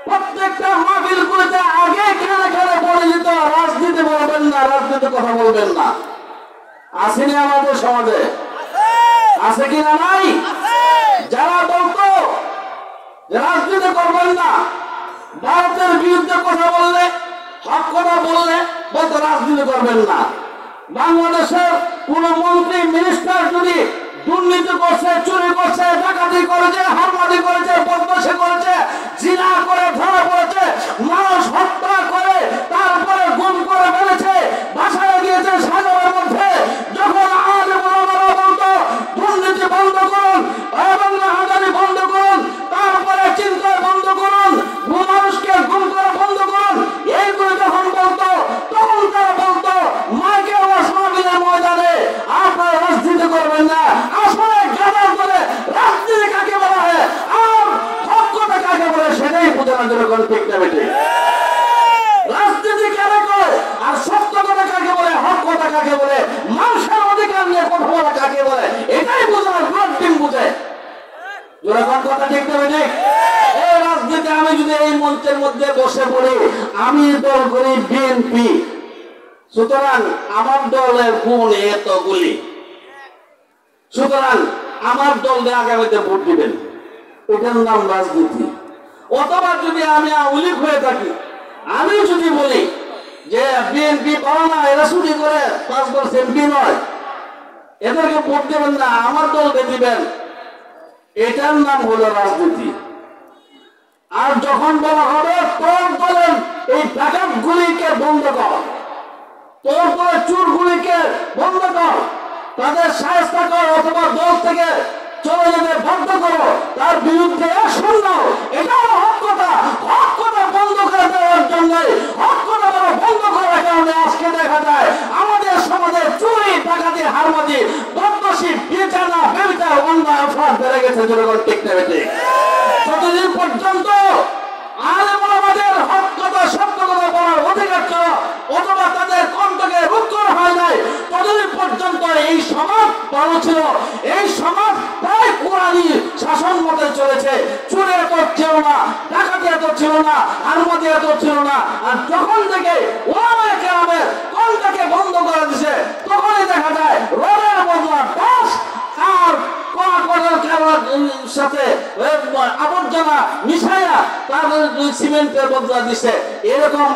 প্রত্যেকটা মাহফিলগুলোতে আগে খানে খানে বলে দিত রাজনীতি বলবেন না, রাজনীতি কথা বলবেন না। আসেনি আমাদের সমাজে? আছে কিনা নাই? যারা বলতো রাজনীতি করবেন না, ভারতের বিরুদ্ধে কথা বললে, হক কথা বললে বলতো রাজনীতি করবেন না। বাংলাদেশের কোন মন্ত্রী মিনিস্টার যদি দুর্নীতি করছে, চুরি করছে, ডাকাতি করেছে, হারমাদি করেছে, বদমাশি করেছে, জিনা করে ধরা পড়েছে, মানুষ হত্যা করে তারপরে গুম করে ফেলেছে, বাসায় গিয়েছে সাগরের মধ্যে, যখন আলেম ওলামারা বলতো দুর্নীতি বন্ধ করুন এবং রাহাজানি বন্ধ করুন, তারপরে চিন্তা বন্ধ করুন, মানুষকে গুম করা বন্ধ করুন, এইগুলো যখন বলতো তখন তারা বলতো মাইকে ওয়াসমাবিলের ময়দানে আপনারা রাজনীতি করবেন না। আসলে গাদার করে রাজনীতি কাকে বলা হয় আর হক কথা কাকে বলে সেটাই বোঝানোর জন্য কোন ঠিক না বেটে। রাজনীতি কাকে করে আর সত্য কথা কাকে বলে, হক কথা কাকে বলে, মানুষের অধিকার নিয়ে কথা বলা কাকে বলে, এটাই বোঝানোর ব্লড টিম বুঝে। যেরকম কথা ঠিক না বেটে। এই রাজনীতি আমি যদি এই মঞ্চের মধ্যে বসে পড়ি, আমি দল করি বিএনপি, সুতরাং আমার দলের গুণ এতগুলি, সুতরাং আমার দলকে আগামীতে ভোট দিবেন, এটার নাম রাজনীতি। অথবা যদি আমি আওয়ামী হয়ে থাকি, আমি যদি বলি যে বিএনপি পাও না, এরা চুরি করে 5 বছর এমপি নয়, এদেরকে ভোট দেবেন না, আমার দলকে দিবেন, এটার নাম হলো রাজনীতি। আর যখন বলা হবে তোর দলের এই ডাকাতগুলিকে বন্ধ কর, তোর দলের চোরগুলিকে বন্ধ কর, তাদের সাহায্য কর, অথবা দল থেকে চলে যেতে বাধ্য করো, তার বিরুদ্ধে অ্যাকশন নাও, এটাও হক কথা। হক কথা বন্ধ করে দেওয়ার জন্য, হক কথা বন্ধ করার কারণে আজকে দেখা যায় আমাদের সমাজে চুরি, ডাকাতি, হারমাদি, বদমাশি, বেচানা, ব্যভিচার, অন্যায়, অপরাধ বেড়ে গেছে। জনগণ ঠিক না বেঠিক? যতদিন পর্যন্ত আলেম ওলামাদের হক কথা, সত্য কথা বলার অধিকার ছিল অথবা তাদের কণ্ঠকে রোধ করা হয় নাই, ততদিন পর্যন্ত এই সমাজ ভালো ছিল। এই সমাজ প্রায় কোরআনী শাসন মতে চলেছে। চুরি এত ছিল না, ডাকাতি এত ছিল না, হারমাদি এত ছিল না। আর যখন থেকে ওলামায়ে কেরামের কণ্ঠকে বন্ধ করে দিছে, তখনই দেখা যায় রোডের বদলা বাস আর সাথে আবর্জনা মিশাইয়া তাদের সিমেন্টের বদলা দিছে। এরকম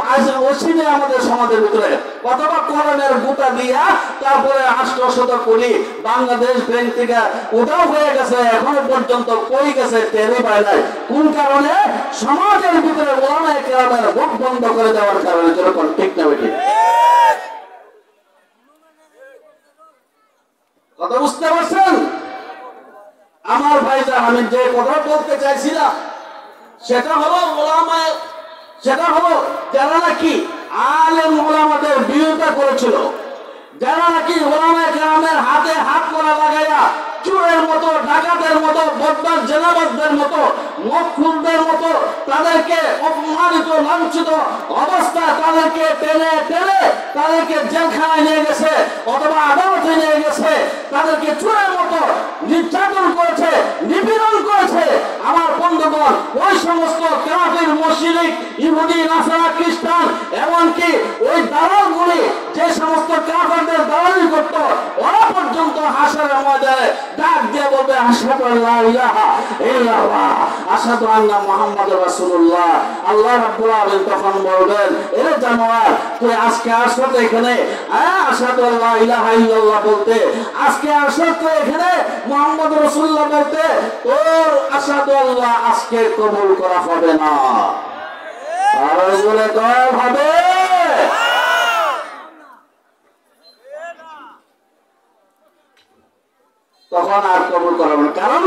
অসীমে আমাদের সমাজের ভিতরে, অথবা করণের গুতা দিয়া তারপরে 800 কোটি বাংলাদেশ ব্যাংক থেকে ওটাও হয়ে গেছে, এখনো পর্যন্ত কই গেছে টেরই পায় নাই। কোন কারণে? সমাজের ভিতরে ওলামায়ে কেরামের ভোট বন্ধ করে দেওয়ার কারণে। যেরকম ঠিক না বেঠিক? কথা বুঝতে পারছেন আমার ভাইজান? আমি যে কথা বলতে চাইছিলাম সেটা হলো যারা নাকি আলেম ওলামাদের বিরোধিতা করেছিল, যারা নাকি ওলামায়ে কেরামের হাতে হাত করা লাগাইয়া চোরের মতো, ডাকাতের মতো, বদমাশ জেনাবাজদের মতো, মদখুরদের মতো তাদেরকে অপমানিত, লাঞ্ছিত অবস্থায় তাদেরকে টেনে টেনে তাদেরকে জেলখানায় নিয়ে গেছে অথবা আদালতে নিয়ে গেছে, তাদেরকে চোরের মতো নির্যাতন করেছে, নিপীড়ন করেছে। আমার বন্ধুগণ, ওই সমস্ত কাফির, মুশরিক, ইহুদি, নাসারা, খ্রিস্টান, এমনকি ওই দালালগুলি যে সমস্ত কাফেরদের দালালি করত, ওরা পর্যন্ত হাসরের ময়দানে ডাক দিয়ে বলবে আশহাদু আল্লা ইলাহা ইল্লাল্লাহ আশহাদু আন্না মুহাম্মাদুর রাসূলুল্লাহ। আল্লাহ রাব্বুল আলামিন তখন বলবেন, এ জানোয়ার তুই আজকে আসছো তো এখানে আশহাদু আল্লা ইলাহা ইল্লাল্লাহ বলতে, আজকে আসছো তো এখানে মুহাম্মাদুর রাসূলুল্লাহ বলতে, তোর আশহাদু আল্লাহ আজকে কবুল করা হবে না। আর বলে কয় হবে, তখন আর কবুল করা হবে না। কারণ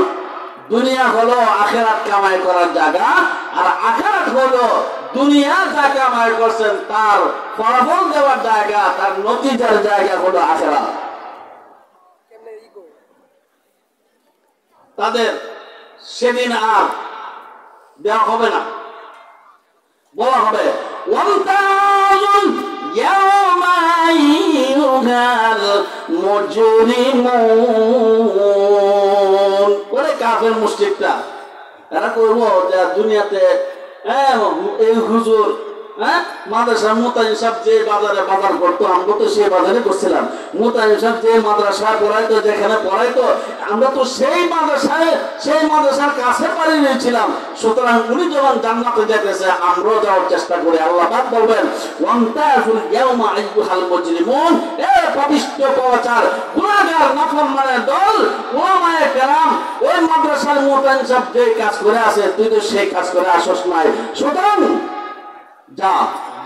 দুনিয়া হলো আখিরাত কামাই করার জায়গা, আর আখিরাত হলো দুনিয়া যা কামাই করছেন তার ফলাফল দেওয়ার জায়গা, তার নতিজার জায়গা হলো আখিরাত। তাদের সেদিন আর দেওয়া হবে না, বলা হবে ওয়ান্তাজুন ইয়াওমা আইয়ুহাল মুজরিমুন। ওরে কাফের মুশরিকরা, এরা করবো যে দুনিয়াতে এই হুজুর মাদ্রাসা মুতাইন সাহেব যে বাজারে বাজার করতো, আমরা তো সেই বাজারে করছিলাম। মুতাইন সাহেব যে মাদ্রাসা পড়াইতো, যেখানে পড়াইতো, আমরা তো সেই মাদ্রাসার কাছে পাড়ি নিয়েছিলাম। সুতরাং উনি যখন জান্নাতে যেতেছে আমরাও যাওয়ার চেষ্টা করি। আল্লাহ পাক বলবেন ওয়ান্তাজুল ইয়াওমা আইয়ুহাল মুজরিমুন, এ পাপিষ্ঠ পাপাচার গুনাহগার নাফরমানের দল, উলামায়ে কেরাম, ওই মাদ্রাসার মুতাইন সাহেব যে কাজ করে আছে তুই তো সেই কাজ করে আসস নাই। সুতরাং যা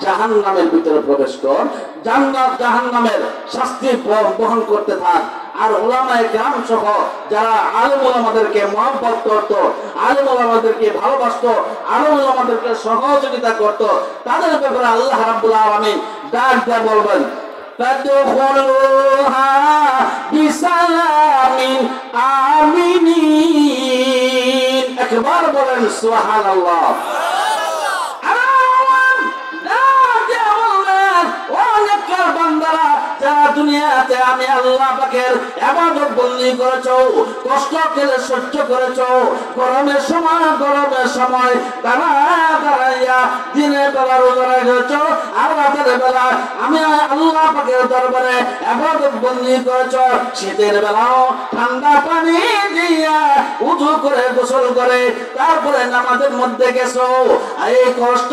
জাহান্নামের ভিতরে প্রবেশ কর, জান্নাত জাহান্নামের শাস্তি বহন করতে থাক। আর উলামায়ে কেরাম সহ যারা আলেম উলামাদেরকে মহব্বত করত, আলেম উলামাদেরকে ভালোবাসতো, আলেম উলামাদেরকে সহযোগিতা করত, তাদের ব্যাপারে আল্লাহ রাব্বুল আলামিন ডাক দিয়ে বলবেন ফাদখুলুহা বিসালামিন আমিনিন। একবার বলেন সুবহানাল্লাহ। যারা দুনিয়াতে আমি আল্লাহ পাকের ইবাদত বন্দেগী করেছো, কষ্ট করে সহ্য করেছো, গরমের সময় দাঁড়াইয়া দিনের বেলা রোজা রেখেছো, আর রাতের বেলা আমি আল্লাহ পাকের দরবারে ইবাদত বন্দেগী করেছো, শীতের বেলাও ঠান্ডা পানি দিয়া উযু করে গোসল করে তারপরে নামাজের মধ্যে গেছো। এই কষ্ট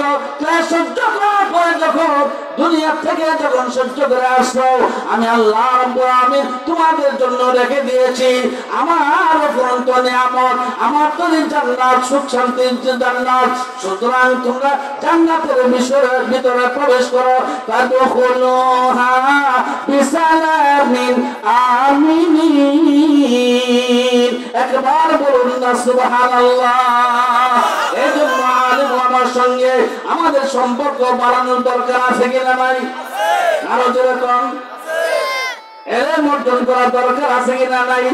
সহ্য করার পরে যখন দুনিয়া থেকে যখন সহ্য করে আসছো, আমি আল্লাহ রাব্বুল আলামিন তোমাদের জন্য রেখে দিয়েছি আমার অফুরন্ত নিয়ামত, আমার তৈরি জান্নাত, সুখ শান্তির জান্নাত। সুতরাং তোমরা জান্নাতের ভিতরে প্রবেশ করো। ফাদখুলুহা বিসালামিন আমিনিন। একবার বলুন না সুবহানাল্লাহ। এই জন্য আলেম ওলামার সঙ্গে আমাদের সম্পর্ক বাড়ানোর দরকার আছে কিনা নাই? আরো যেরকম এলেম অর্জন করার দরকার আছে কিনা নাই?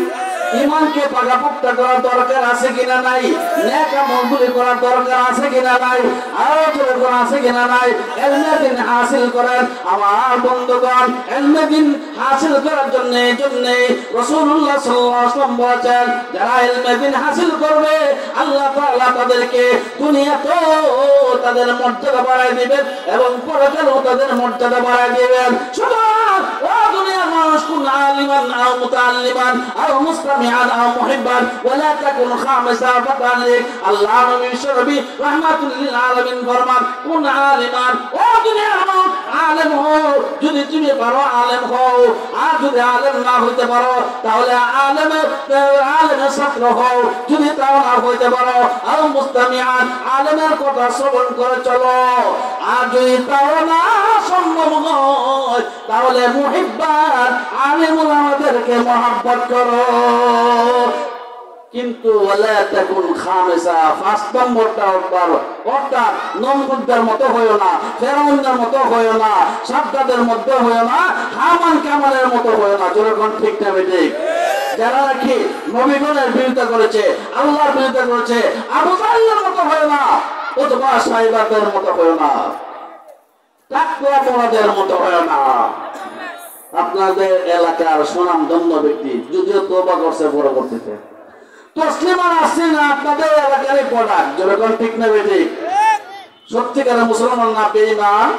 ইমানকে পাকাপোক্ত করার দরকার আছে কিনা নাই? নেক আমলগুলি করার দরকার আছে কিনা নাই? আরো যেরকম আছে কিনা নাই? ইলমে দ্বীন হাসিল করেন আমার বন্ধুগণ। ইলমে দ্বীন হাসিল করার জন্য রাসূলুল্লাহ সাল্লাল্লাহু আলাইহি ওয়াসাল্লাম বলেছেন, যারা ইলমে দ্বীন হাসিল করবে আল্লাহ তাআলা তাদেরকে দুনিয়াতেও তাদের মর্যাদা বাড়ায় দিবেন এবং পরকালেও তাদের মর্যাদা বাড়ায় দিবেন। সুতরাং ও দুনিয়ার মানুষ, কুন আলিমান আও মুতাআল্লিমান আও মুসতামিআন আও মুহিব্বান ওয়ালা তাকুন খামিসা ফাতালিক। আল্লাহ নবী শরবি রাহমাতুল লিল আলামিন ফরমান, কুন আলিমান, ও দুনিয়ার মানুষ আলেম হও যদি তুমি পারো, আলেম হও। আর যদি আলেম না হইতে পারো তাহলে আলেমের ছাত্র হও। যদি তাও না হইতে পারো আও মুস্তামিআন, আলেমের কথা শ্রবণ করে চলো। আর যদি তাও না সম্ভব হয় তাহলে মুহিব্বান, আলেম ওলামাদেরকে মহব্বত করো। কিন্তু ওয়ালা তাকুন খামিসা, ৫ নম্বরটা অর্থাৎ নমরুদের মতো হইও না, ফেরাউনের মতো হইও না, সাদ্দাদের মধ্যে হইও না, হামান কামালের মতো হইও না। যেরকম ঠিক না বেঠিক? যারা নাকি নবীগণের বিরোধিতা করেছে, আল্লাহর বিরোধিতা করেছে, আবু জাহলের মতো হইও না, অথবা সাইবাদের মতো হইও না, তাকওয়া পরাদের মতো হইও না। আপনাদের এলাকার সুনামধন্য ব্যক্তি যদিও তওবা করছে পরবর্তীতে, তসলিমা আসছে না, আপনাদের এলাকারই প্রোডাক্ট। যেরকম ঠিক না বেঠিক? সত্যিকারের মুসলমান না বেঈমান,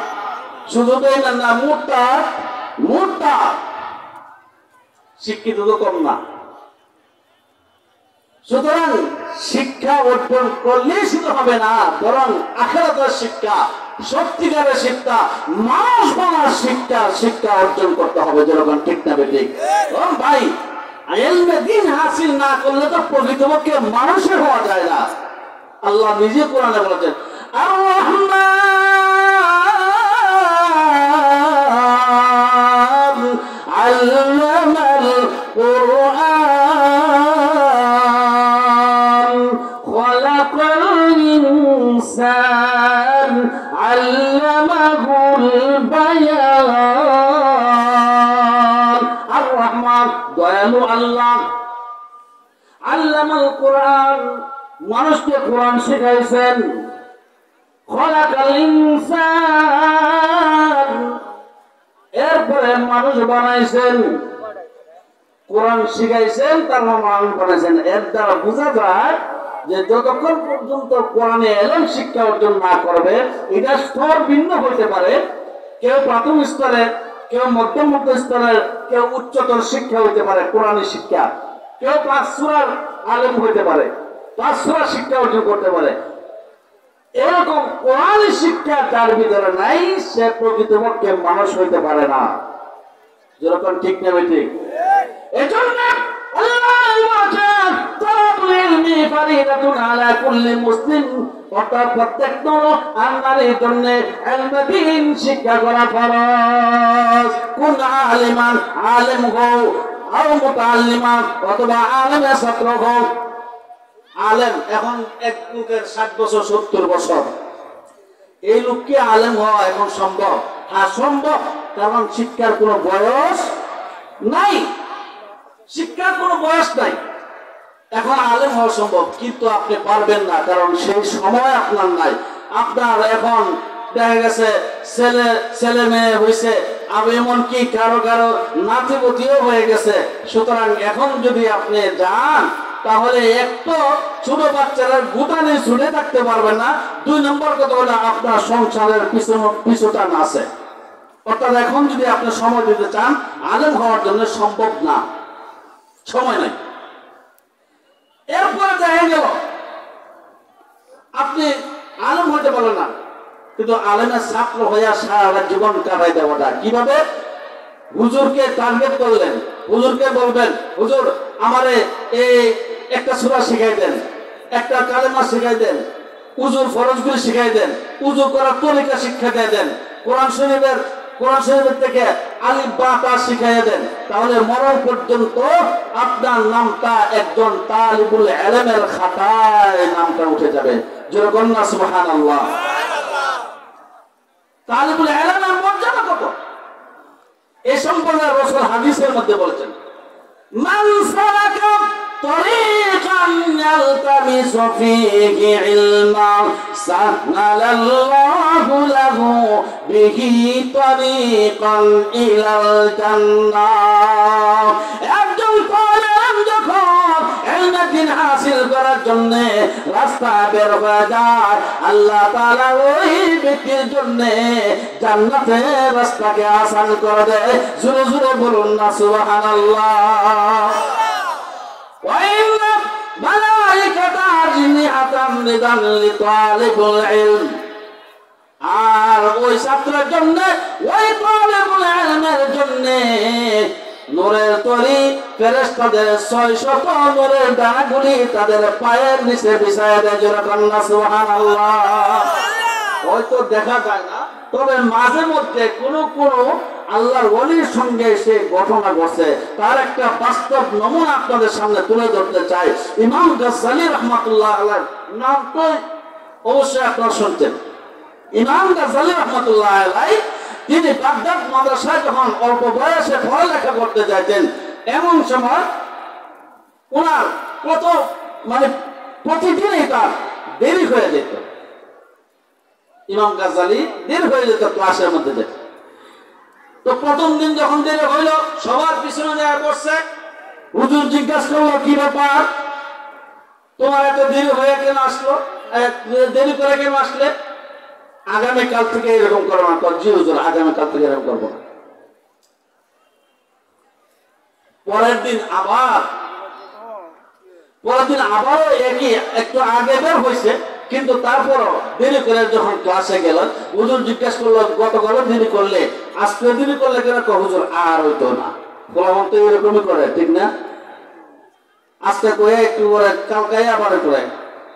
শুধু বেঈমান না, মুরতাদ, শিক্ষিত তো কম না। সুতরাং শিক্ষা অর্জন করলেই শুধু হবে না, বরং আখিরাতের শিক্ষা, সত্যিকারের শিক্ষা, মানুষ বানার শিক্ষা অর্জন করতে হবে। যেরকম ঠিক না বেঠিক? ভাই, ইলমে দ্বীন হাসিল না করলে তো প্রকৃতপক্ষে মানুষের হওয়া যায় না। আল্লাহ নিজে কোরআনে বলেছেন, আর রহমান আল্লামাল কুরআন খালাকাল ইনসান আল্লামাহুল বায়ান। আর রহমান দয়ালু আল্লাহ, আল্লামাল কুরআন মানুষকে কোরআন শিখাইছেন, খালাকাল ইনসান এরপরে মানুষ বানাইছেন, কোরআন শিখাইছেন, তার মানুষ বানাইছেন। এর দ্বারা বোঝা যায় যে যতক্ষণ পর্যন্ত কোরআনে এলেম শিক্ষা অর্জন না করবে, এটা স্তর ভিন্ন হইতে পারে। কেউ প্রাথমিক স্তরে, কেউ মধ্যম স্তরের, কেউ উচ্চতর শিক্ষা হইতে পারে কোরআনের শিক্ষা, কেউ 5 সূরার আলেম হইতে পারে, 5 সূরা শিক্ষা অর্জন করতে পারে। এরকম কোরআনের শিক্ষা যার ভিতরে নাই, সে প্রকৃতপক্ষে মানুষ হইতে পারে না। যেরকম ঠিক না ঠিক? এজন্য আল্লাহ বলেন, তালাবুল ইলমি ফারিদাতুন আলা কুল্লি মুসলিম, অর্থাৎ প্রত্যেক নারীর জন্য ইলমে দ্বীন শিক্ষা করা ফরজ। কোন আলিমান, আলেম হও, আর মুতাআল্লিমান, অথবা আলেমের ছাত্র হও। আলেম এখন এক লোকের 60 বছর 70 বছর, এই লোককে আলেম হওয়া এখন সম্ভব? হ্যাঁ সম্ভব, কারণ শিক্ষার কোনো বয়স নাই, শিক্ষার কোনো বয়স নাই। এখন আলেম হওয়া সম্ভব, কিন্তু আপনি পারবেন না, কারণ সেই সময় আপনার নাই। আপনার এখন দেখা গেছে ছেলে মেয়ে হয়েছে, আর এমনকি কারো কারো নাতিপতিও হয়ে গেছে। সুতরাং এখন যদি আপনি যান, তাহলে এক তো ছোট বাচ্চারা গুটানে ছুটে থাকতে পারবেন না, 2 নম্বর কথা হলো আপনার সংসারের পিছুটান আছে। অর্থাৎ এখন যদি আপনি সময় দিতে চান, আলেম হওয়ার জন্য সম্ভব না, সময় নাই। এরপরে দেখা গেল আপনি আলেম হইতে পারলেন না, কিন্তু আলেমের ছাত্র হইয়া সারা জীবন কাটাই দেওয়াটা কিভাবে? হুজুরকে টার্গেট করলেন, হুজুরকে বলবেন, হুজুর আমারে এই একটা সূরা শিখাই দেন, একটা কালেমা শিখাই দেন, উযুর ফরজগুলি শিখাই দেন, উযু করার তরিকা শিক্ষা দিয়ে দেন, কোরআন শরীফের থেকে আলিফ বা তা শিখাইয়া দেন। তাহলে মরণ পর্যন্ত আপনার নামটা একজন তালিবুল ইলমের খাতায় নামটা উঠে যাবে। যেরকম না সুবহানাল্লাহ। তালিবুল ইলমের মর্যাদা কত, এই সম্পর্কে রাসূল হাদিসের মধ্যে বলেছেন, মান সালাকা তরিকান ইয়ালতামিসু ফীহি ইলমান সাহহালাল্লাহু লাহু বিহি তরিকান ইলাল জান্নাহ। একজন তালিব যখন ইলমে দ্বীন হাসিল করার জন্য রাস্তা বের হয়ে যায়, আল্লাহ তাআলা ওই ব্যক্তির জন্য জান্নাতের রাস্তাকে আসান করে দেয়। জোরে জোরে বলুন না সুবহানাল্লাহ। ওয়া ইন্না মালাইকাতা আজনিহাতান লিদান লিতালিবুল ইলম, আর ওই ছাত্রের জন্য, ওই তালিবুল ইলমের জন্য নূরের তরি ফেরেশতাদের 600 নূরের ডানাগুলি তাদের পায়ের নিচে বিছায়া দেয়। যেরকম না সুবহানাল্লাহ। হয়তো দেখা যায় না, তবে মাঝে মধ্যে কোনো আল্লাহর ওলির সঙ্গে সে ঘটনা ঘটছে। তার একটা বাস্তব নমুনা আপনাদের সামনে তুলে ধরতে চাই। ইমাম গাজ্জালী রাহমাতুল্লাহ আলাইহির নাম তো অবশ্যই আপনারা শুনছেন। ইমাম গাজ্জালী রাহমাতুল্লাহ আলাইহি তিনি বাগদাদ মাদ্রাসায় যখন অল্প বয়সে পড়ালেখা করতে যাইতেন, এমন সময় ওনার প্রতিদিনই তার দেরি হয়ে যেত। ইমাম গাজ্জালী দেরি হয়ে যেত ক্লাসের মধ্যে যেত। তো প্রথম দিন যখন দেরি হইল, সবার পিছনে যায় বসছে। হুজুর জিজ্ঞাসা করলো, কি ব্যাপার, তোমার এত দেরি হয়ে কেন আসলো, দেরি করে কেন আসলে? আগামীকাল থেকে এরকম করবো না। জি হুজুর, আগামীকাল থেকে এরকম করবো না। পরের দিন আবার পরের দিন আবারও একই একটু আগে বের হয়েছে, কিন্তু তারপরও দেরি করে যখন ক্লাসে গেল, হুজুর জিজ্ঞাসা করলো গতকালও দেরি করলে, আজকে দেরি করলে কেন? হুজুর আর হইতো না। বললাম তো এরকমই করে, ঠিক না? আজকে করে একটু করে, কালকে আবার করে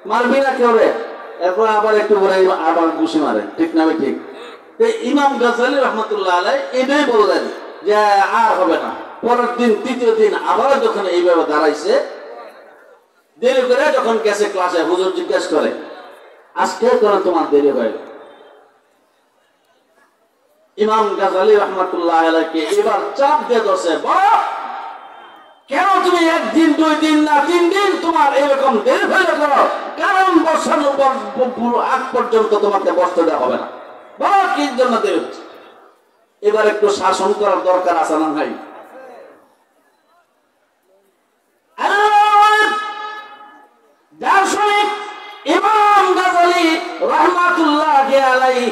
মারবি না কেউ রে, এরপর আবার একটু করে আবার ঘুষি মারে, ঠিক না? ঠিক। ইমাম গাজ্জালী রহমতুল্লাহ আলাইহি এটাই বললেন যে আর হবে না। পরের দিন তৃতীয় দিন আবার যখন এইভাবে দাঁড়াইছে, দেরি করে যখন গেছে ক্লাসে, হুজুর জিজ্ঞেস করে আজকে কেন তোমার দেরি হয়ে গেল? ইমাম গাজ্জালী রহমতুল্লাহ আলাইহিকে এবার চাপ দিয়ে ধরছে, বলো কেন তুমি একদিন, 2 দিন না 3 দিন তোমার এরকম দেরি হয়ে গেল? কারণ বসানোর পর আগ পর্যন্ত তোমাকে বসতে দেওয়া হবে না। বলো কি জন্য দেরি হচ্ছে? এবার একটু শাসন করার দরকার আছে না ভাই? দার্শনিক ইমাম গাজ্জালী রাহমাতুল্লাহ আলাইহি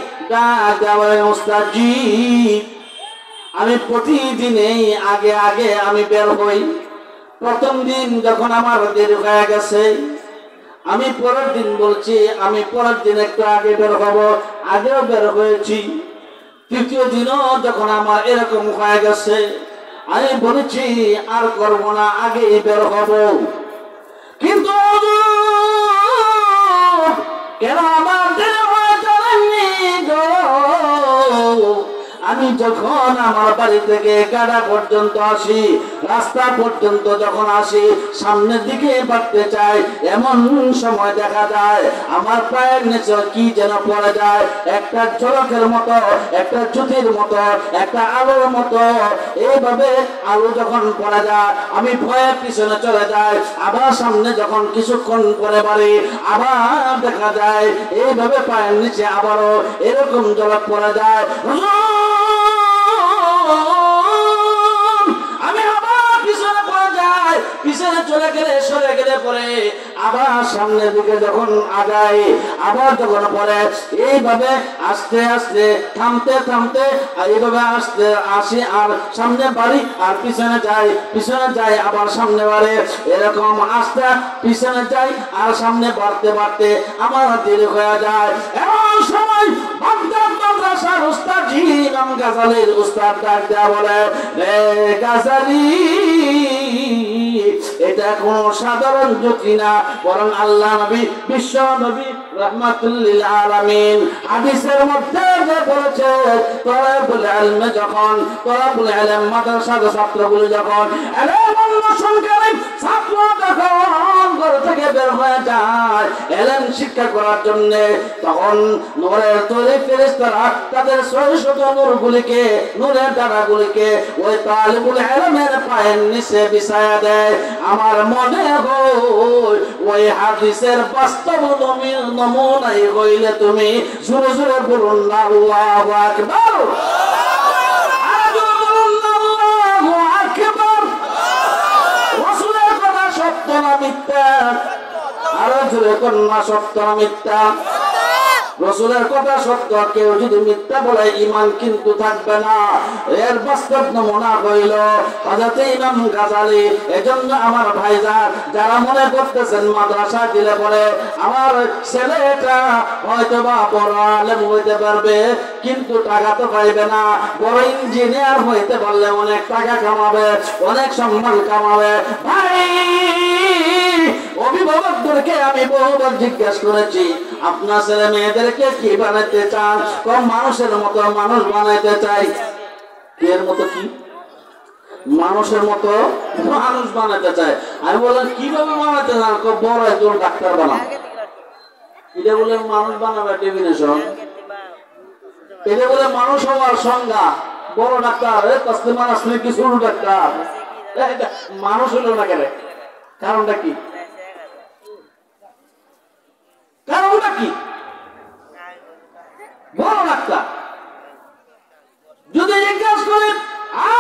দাওয়ায় উস্তাদজি, আমি প্রতিদিনই আগে আগে আমি বের হই। প্রথম দিন যখন আমার দেরি হয়ে গেছে, আমি পরের দিন বলছি আমি পরের দিন একটু আগে বের হব, আগেও বের হয়েছি। তৃতীয় দিনও যখন আমার এরকম হয়ে গেছে, আমি বলেছি আর করব না, আগেই বের হব। কিন্তু কেন আমার দেরি হয়ে চলেননি গো? আমি যখন আমার বাড়ি থেকে গাড়া পর্যন্ত আসি, রাস্তা পর্যন্ত যখন আসি, সামনের দিকে বাড়তে চাই, এমন সময় দেখা যায় আমার পায়ের নিচে কি যেন পড়ে যায়, একটা ঝলকের মতো, একটা জ্যোতির মতো, একটা আলোর মতো। এইভাবে আলো যখন পড়ে যায়, আমি ভয়ে পিছনে চলে যাই। আবার সামনে যখন কিছুক্ষণ পরে বাড়ি, আবার দেখা যায় এইভাবে পায়ের নিচে আবারও এরকম ঝলক পড়ে যায়। আমি আবার পিছনে পড়ে যাই, পিছনে চলে গেলে সরে গেলে পরে আবার সামনের দিকে যখন আগাই, আবার যখন পরে এইভাবে আস্তে আস্তে থামতে থামতে এইভাবে আসতে আসি, আর সামনে বাড়ি আর পিছনে যাই, পিছনে যাই আবার সামনে বাড়ে, এরকম আস্তে পিছনে যাই আর সামনে বাড়তে বাড়তে আমার দেরি হয়ে যায়। এমন সময় বাগদাদ মাদ্রাসার উস্তাদ জি ইমাম গাজ্জালীর উস্তাদ ডাক দেয়া বলে, রে গাজ্জালী, এটা কোন সাধারণ জ্যোতি না, বরং আল্লাহ নবী, বিশ্ব নবী রাহমাতুল লিল আলামিন হাদিসের মধ্যে যে বলেছে, তলাবুল ইলম যখন, তলাবুল ইলম মাদ্রাসার ছাত্রগুলো যখন ইলম অন্বেষণকারী ছাত্র যখন ঘর থেকে বের হয়ে যায় ইলম শিক্ষা করার জন্য, তখন নূরের তৈরি ফেরেশতারা তাদের শত নূরগুলিকে, নূরের ডানাগুলিকে ওই তালিবুল ইলমের পায়ের নিচে বিছায়া দেয়। আমার মনে হয় ওই হাদিসের বাস্তব নমুনাই হইলে তুমি জোরে জোরে বলুন না আল্লাহু আকবার। আর জোরে বলুন না আল্লাহু আকবার। রাসূলের কথা সত্য না মিথ্যা? আর জোরে কোন না সত্য না মিথ্যা? রাসূলের কথা সত্য, কেউ যদি মিথ্যা বলে ঈমান কিন্তু থাকবে না। এর বাস্তব নমুনা হইল হযরত ইমাম গাজ্জালী। এজন্য আমার ভাইজান যারা মনে করতেছেন মাদ্রাসা দিলে পরে আমার ছেলেটা হয়তো বা বড় আলেম হইতে পারবে, কিন্তু টাকা তো পাইবে না। বড় ইঞ্জিনিয়ার হইতে পারলে অনেক টাকা কামাবে, অনেক সম্মান কামাবে। ভাই, অভিভাবকদেরকে আমি বহুবার জিজ্ঞাসা করেছি, আপনার ছেলে মেয়েদেরকে কি বানাইতে চান? কম মানুষের মতো মানুষ বানাইতে চাই। এর মতো কি? মানুষের মতো মানুষ বানাইতে চাই। আমি বললাম কিভাবে বানাইতে চান? বড় একজন ডাক্তার বানাও। এটা বলে মানুষ বানাবে ডেফিনেশন, এটা বলে মানুষ হওয়ার সংজ্ঞা। বড় ডাক্তার কাস্টমার আসলে কি ছোট ডাক্তার? মানুষ হলো না কেন? কারণটা কি? কারণটা কি? বড় ডাক্তার যদি জিজ্ঞাসা করেন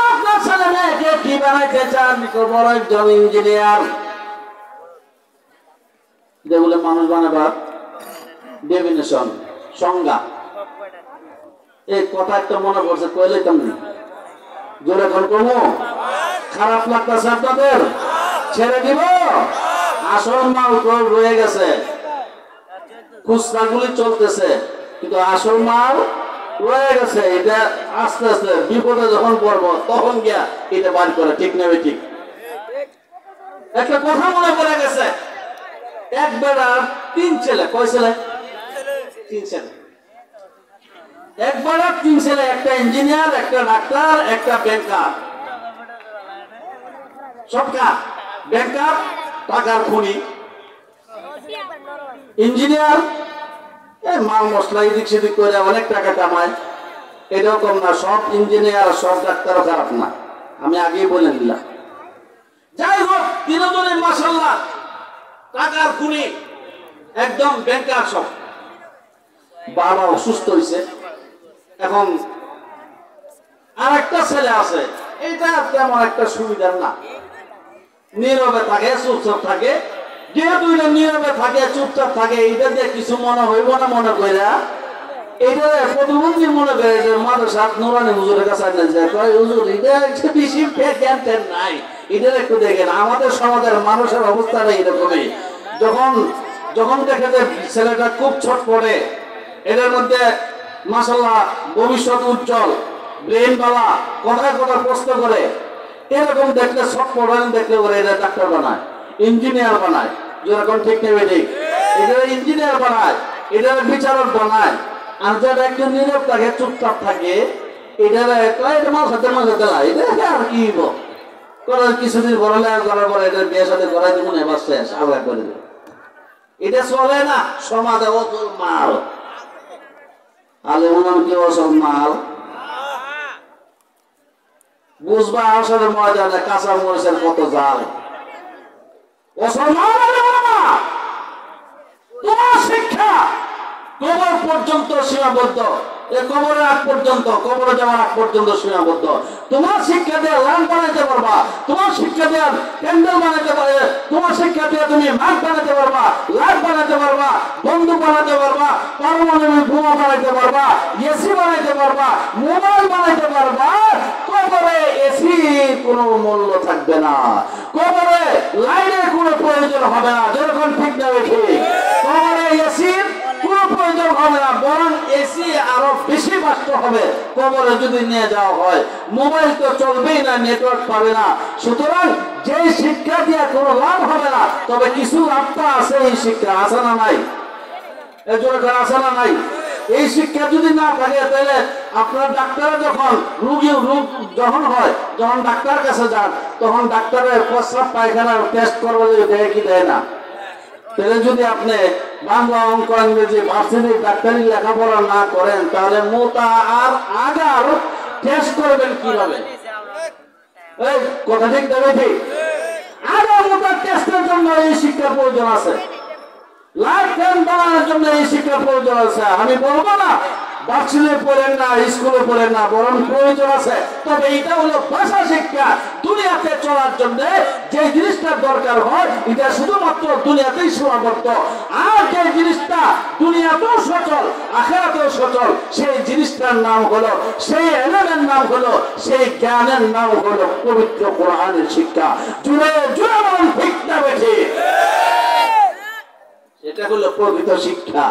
আপনার ছেলে মেয়েকে কি বানাইতে চান, বড় একজন ইঞ্জিনিয়ার। যেগুলো মানুষ বানাবার ডেফিনেশন, সংজ্ঞা। এই কথা একটা মনে করছে, কইলে তেমনি জোরে এখন কমো। খারাপ লাগতেছে আপনাদের? ছেড়ে দিব? আসল মাল রয়ে গেছে, খুচরাগুলি চলতেছে, কিন্তু আসল মাল রয়ে গেছে। এটা আস্তে আস্তে বিপদে যখন পড়বো তখন গিয়া এটা বার করে, ঠিক নেবে ঠিক। একটা কথা মনে পড়ে গেছে, এক বেড়ার 3 ছেলে। কয় ছেলে? 3 ছেলে। এক বেড়ার 3 ছেলে, একটা ইঞ্জিনিয়ার, একটা ডাক্তার, একটা ব্যাংকার। সবকা ব্যাংকার টাকার খুনি, ইঞ্জিনিয়ার মাল মশলা এদিক সেদিক করে অনেক টাকা কামায়। এরকম না, সব ইঞ্জিনিয়ার সব ডাক্তারও খারাপ না, আমি আগেই বলে দিলাম। যাই হোক, তিনজনে মাশাআল্লাহ টাকার খুনি, একদম ব্যাংকার সব। বাবা অসুস্থ হয়েছে, এখন আর একটা ছেলে আছে, এটা তেমন একটা সুবিধার না, নীরবে থাকে, চুপচাপ থাকে। যেহেতু এটা নীরবে থাকে, চুপচাপ থাকে, এটা দিয়ে কিছু মনে হইব না মনে কইরা এটা প্রতিবন্ধী মনে করে মাদ্রাসার নুরানি হুজুরের কাছে যায়, হুজুর এটা একটু বেশি জ্ঞান ট্যান নাই, এটা একটু দেখেন। আমাদের সমাজের মানুষের অবস্থাটা এরকমই। যখন যখন দেখে যে ছেলেটা খুব ছোট পড়ে, এদের মধ্যে মাশাআল্লাহ ভবিষ্যৎ উজ্জ্বল, ব্রেন বালা, কথায় কথা প্রশ্ন করে, এরকম দেখলে সব পড়ান দেখলে ওরা এটা ডাক্তার বানায়, ইঞ্জিনিয়ার বানায়। যেরকম ঠিক নেবে ঠিক, এটা ইঞ্জিনিয়ার বানায়, এটা বিচারক বানায়। আর যারা একজন নীরব থাকে, চুপচাপ থাকে, এটা মাল সাথে মাঝে দেলা, এটা আর কি করার। কিছুদিন পড়ালেখা করার পরে এটা বিয়ে সাথে করাই দেবো, এবার শেষ, আবার করে দেবো। এটা চলে না সমাজে। অসল মাল আলে মনাম কি অসল মাল বুঝবা? আসলে ময়দানে কাঁচা মরিচের কত জাল। অসল মাল তোমার শিক্ষা কবর পর্যন্ত সীমাবদ্ধ, কবরের আগ পর্যন্ত, কবরে যাওয়ার আগ পর্যন্ত সীমাবদ্ধ। তোমার শিক্ষা দিয়ে লাল বানাইতে পারবা, তোমার শিক্ষা দিয়ে ক্যান্ডেল বানাইতে পারে, তোমার শিক্ষা দিয়ে তুমি মাছ বানাইতে পারবা, লাইট বানাইতে পারবা, বন্দুক বানাইতে পারবা, পারমাণবিক বোমা বানাইতে পারবা, এসি বানাইতে পারবা, মোবাইল বানাইতে পারবা। কবরে এসি কোনো মূল্য থাকবে না, কবরে লাইটের কোনো প্রয়োজন হবে না। যেরকম ঠিক না ঠিক, কবরে এসির কোনো প্রয়োজন হবে না, বরং এসি আরো বেশি বাস্ত হবে কবরে যদি নিয়ে যাওয়া হয়। মোবাইল তো চলবেই না, নেটওয়ার্ক পাবে না। সুতরাং যে শিক্ষা দিয়ে কোনো লাভ হবে না, তবে কিছু লাভটা আছে। এই শিক্ষা আছে না নাই? এর জন্য আছে না নাই? এই শিক্ষা যদি না থাকে, তাহলে আপনার ডাক্তারে যখন রোগ যখন হয়, যখন ডাক্তার কাছে যান, তখন ডাক্তারের প্রস্রাব পায়খানার টেস্ট করবে, দেয় কি দেয় না? তাহলে যদি আপনি বাংলা, অঙ্ক, ইংরেজি, ভার্সিটির ডাক্তারি লেখাপড়া না করেন, তাহলে মোটা আর আগার টেস্ট করবেন কিভাবে? এই কথা ঠিক দেবে ঠিক? আগা মোটা টেস্টের জন্য এই শিক্ষার প্রয়োজন আছে, লাইফ প্ল্যান বানানোর জন্য এই শিক্ষার প্রয়োজন আছে। আমি বলবো না ভার্সিটিতে পড়েন না, স্কুলে পড়েন না, বরং প্রয়োজন আছে। তবে এটা হলো ভাষা শিক্ষা। দুনিয়াতে চলার জন্য যে জিনিসটা দরকার হয়, এটা শুধুমাত্র দুনিয়াতেই সীমাবদ্ধ। আর যে জিনিসটা দুনিয়াতেও সচল, আখিরাতেও সচল, সেই জিনিসটার নাম হলো, সেই এলেমের নাম হলো, সেই জ্ঞানের নাম হলো পবিত্র কোরআনের শিক্ষা। জুড়ে জুড়ে বলুন ঠিক না বেঠিক? এটা হলো প্রকৃত শিক্ষা।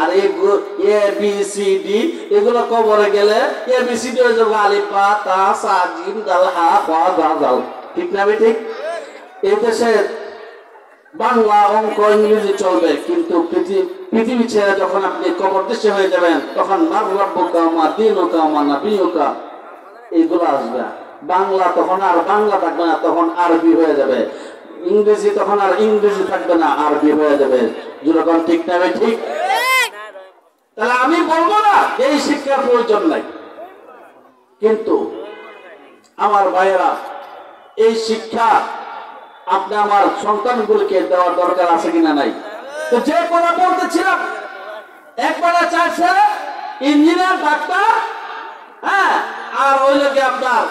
আর ABCD এগুলো কবরে গেলে ABCD হয়ে যাবে আলিফ বা তা সা জিম দাল হা কা দা দাল, ঠিক না ঠিক? এই দেশে বাংলা, অঙ্ক, ইংরেজি চলবে, কিন্তু পৃথিবী ছেড়ে যখন আপনি কবর দেশে হয়ে যাবেন, তখন মার রব্বুকা মা দীনুকা মা নাবিয়ুকা এইগুলো আসবে। বাংলা তখন আর বাংলা থাকবে না, তখন আরবি হয়ে যাবে। ইংরেজি তখন আর ইংরেজি থাকবে না, আরবি হয়ে যাবে। যেরকম ঠিক না ঠিক? তাহলে আমি বলবো না এই শিক্ষার প্রয়োজন নাই, কিন্তু আমার ভাইয়েরা, এই শিক্ষা আপনি আমার সন্তানগুলোকে দেওয়ার দরকার আছে কিনা নাই? তো যে কথা বলতেছিলাম, একবারে চাইছে ইঞ্জিনিয়ার, ডাক্তার, হ্যাঁ, আর ওই লোকে আপনার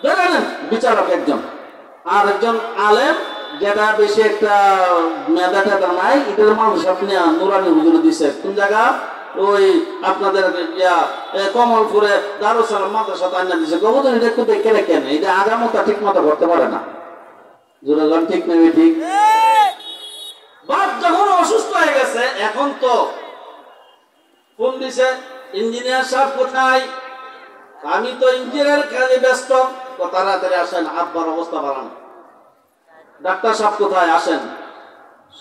ধরেন বিচারক একজন, আর একজন আলেম, যেটা বেশি একটা মেধা টেধা নাই, এটার মানুষ আপনি নুরানি হুজুরে দিছে। কোন জায়গা? ওই আপনাদের কমলপুরে দারুস সালাম মাদ্রাসা আইনা দিছে। গোবর্ধন এটা একটু দেখে রেখেন, এটা আগামতা ঠিক মতো করতে পারে না। জোরাগান ঠিক নেবে ঠিক? বাপ যখন অসুস্থ হয়ে গেছে, এখন তো ফোন দিছে, ইঞ্জিনিয়ার সাহেব কোথায়? আমি তো ইঞ্জিনিয়ার কাজে ব্যস্ত, তাড়াতাড়ি আসেন, আব্বার অবস্থা বাড়ান। ডাক্তার সাহেব কোথায়? আসেন।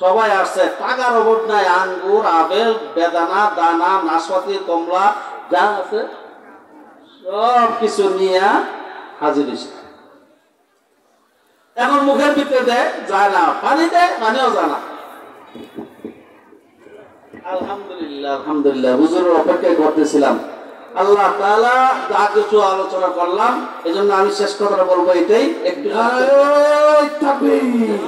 সবাই আসছে, টাকার অভাব নাই, আঙ্গুর, আপেল, বেদানা, দানা, নাশপাতি, কমলা যা আছে সব কিছু নিয়ে হাজির হয়েছে। এখন মুখের ভিতরে দেয়, যায় না, পানি দেয়, পানিও যায় না। আলহামদুলিল্লাহ, আলহামদুলিল্লাহ, হুজুরের অপেক্ষায় করতেছিলাম। আল্লাহ তাআলা যা কিছু আলোচনা করলাম, এজন্য আমি শেষ কথাটা বলবো এটাই, একটু নারায়ে তাকবীর,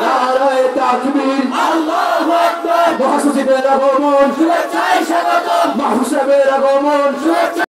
নারায়ে তাকবীর, আল্লাহু আকবার। মহাসচিবের আগমন, শুভেচ্ছায় স্বাগত। মাহফুজ সাহেবের আগমন, শুভেচ্ছা।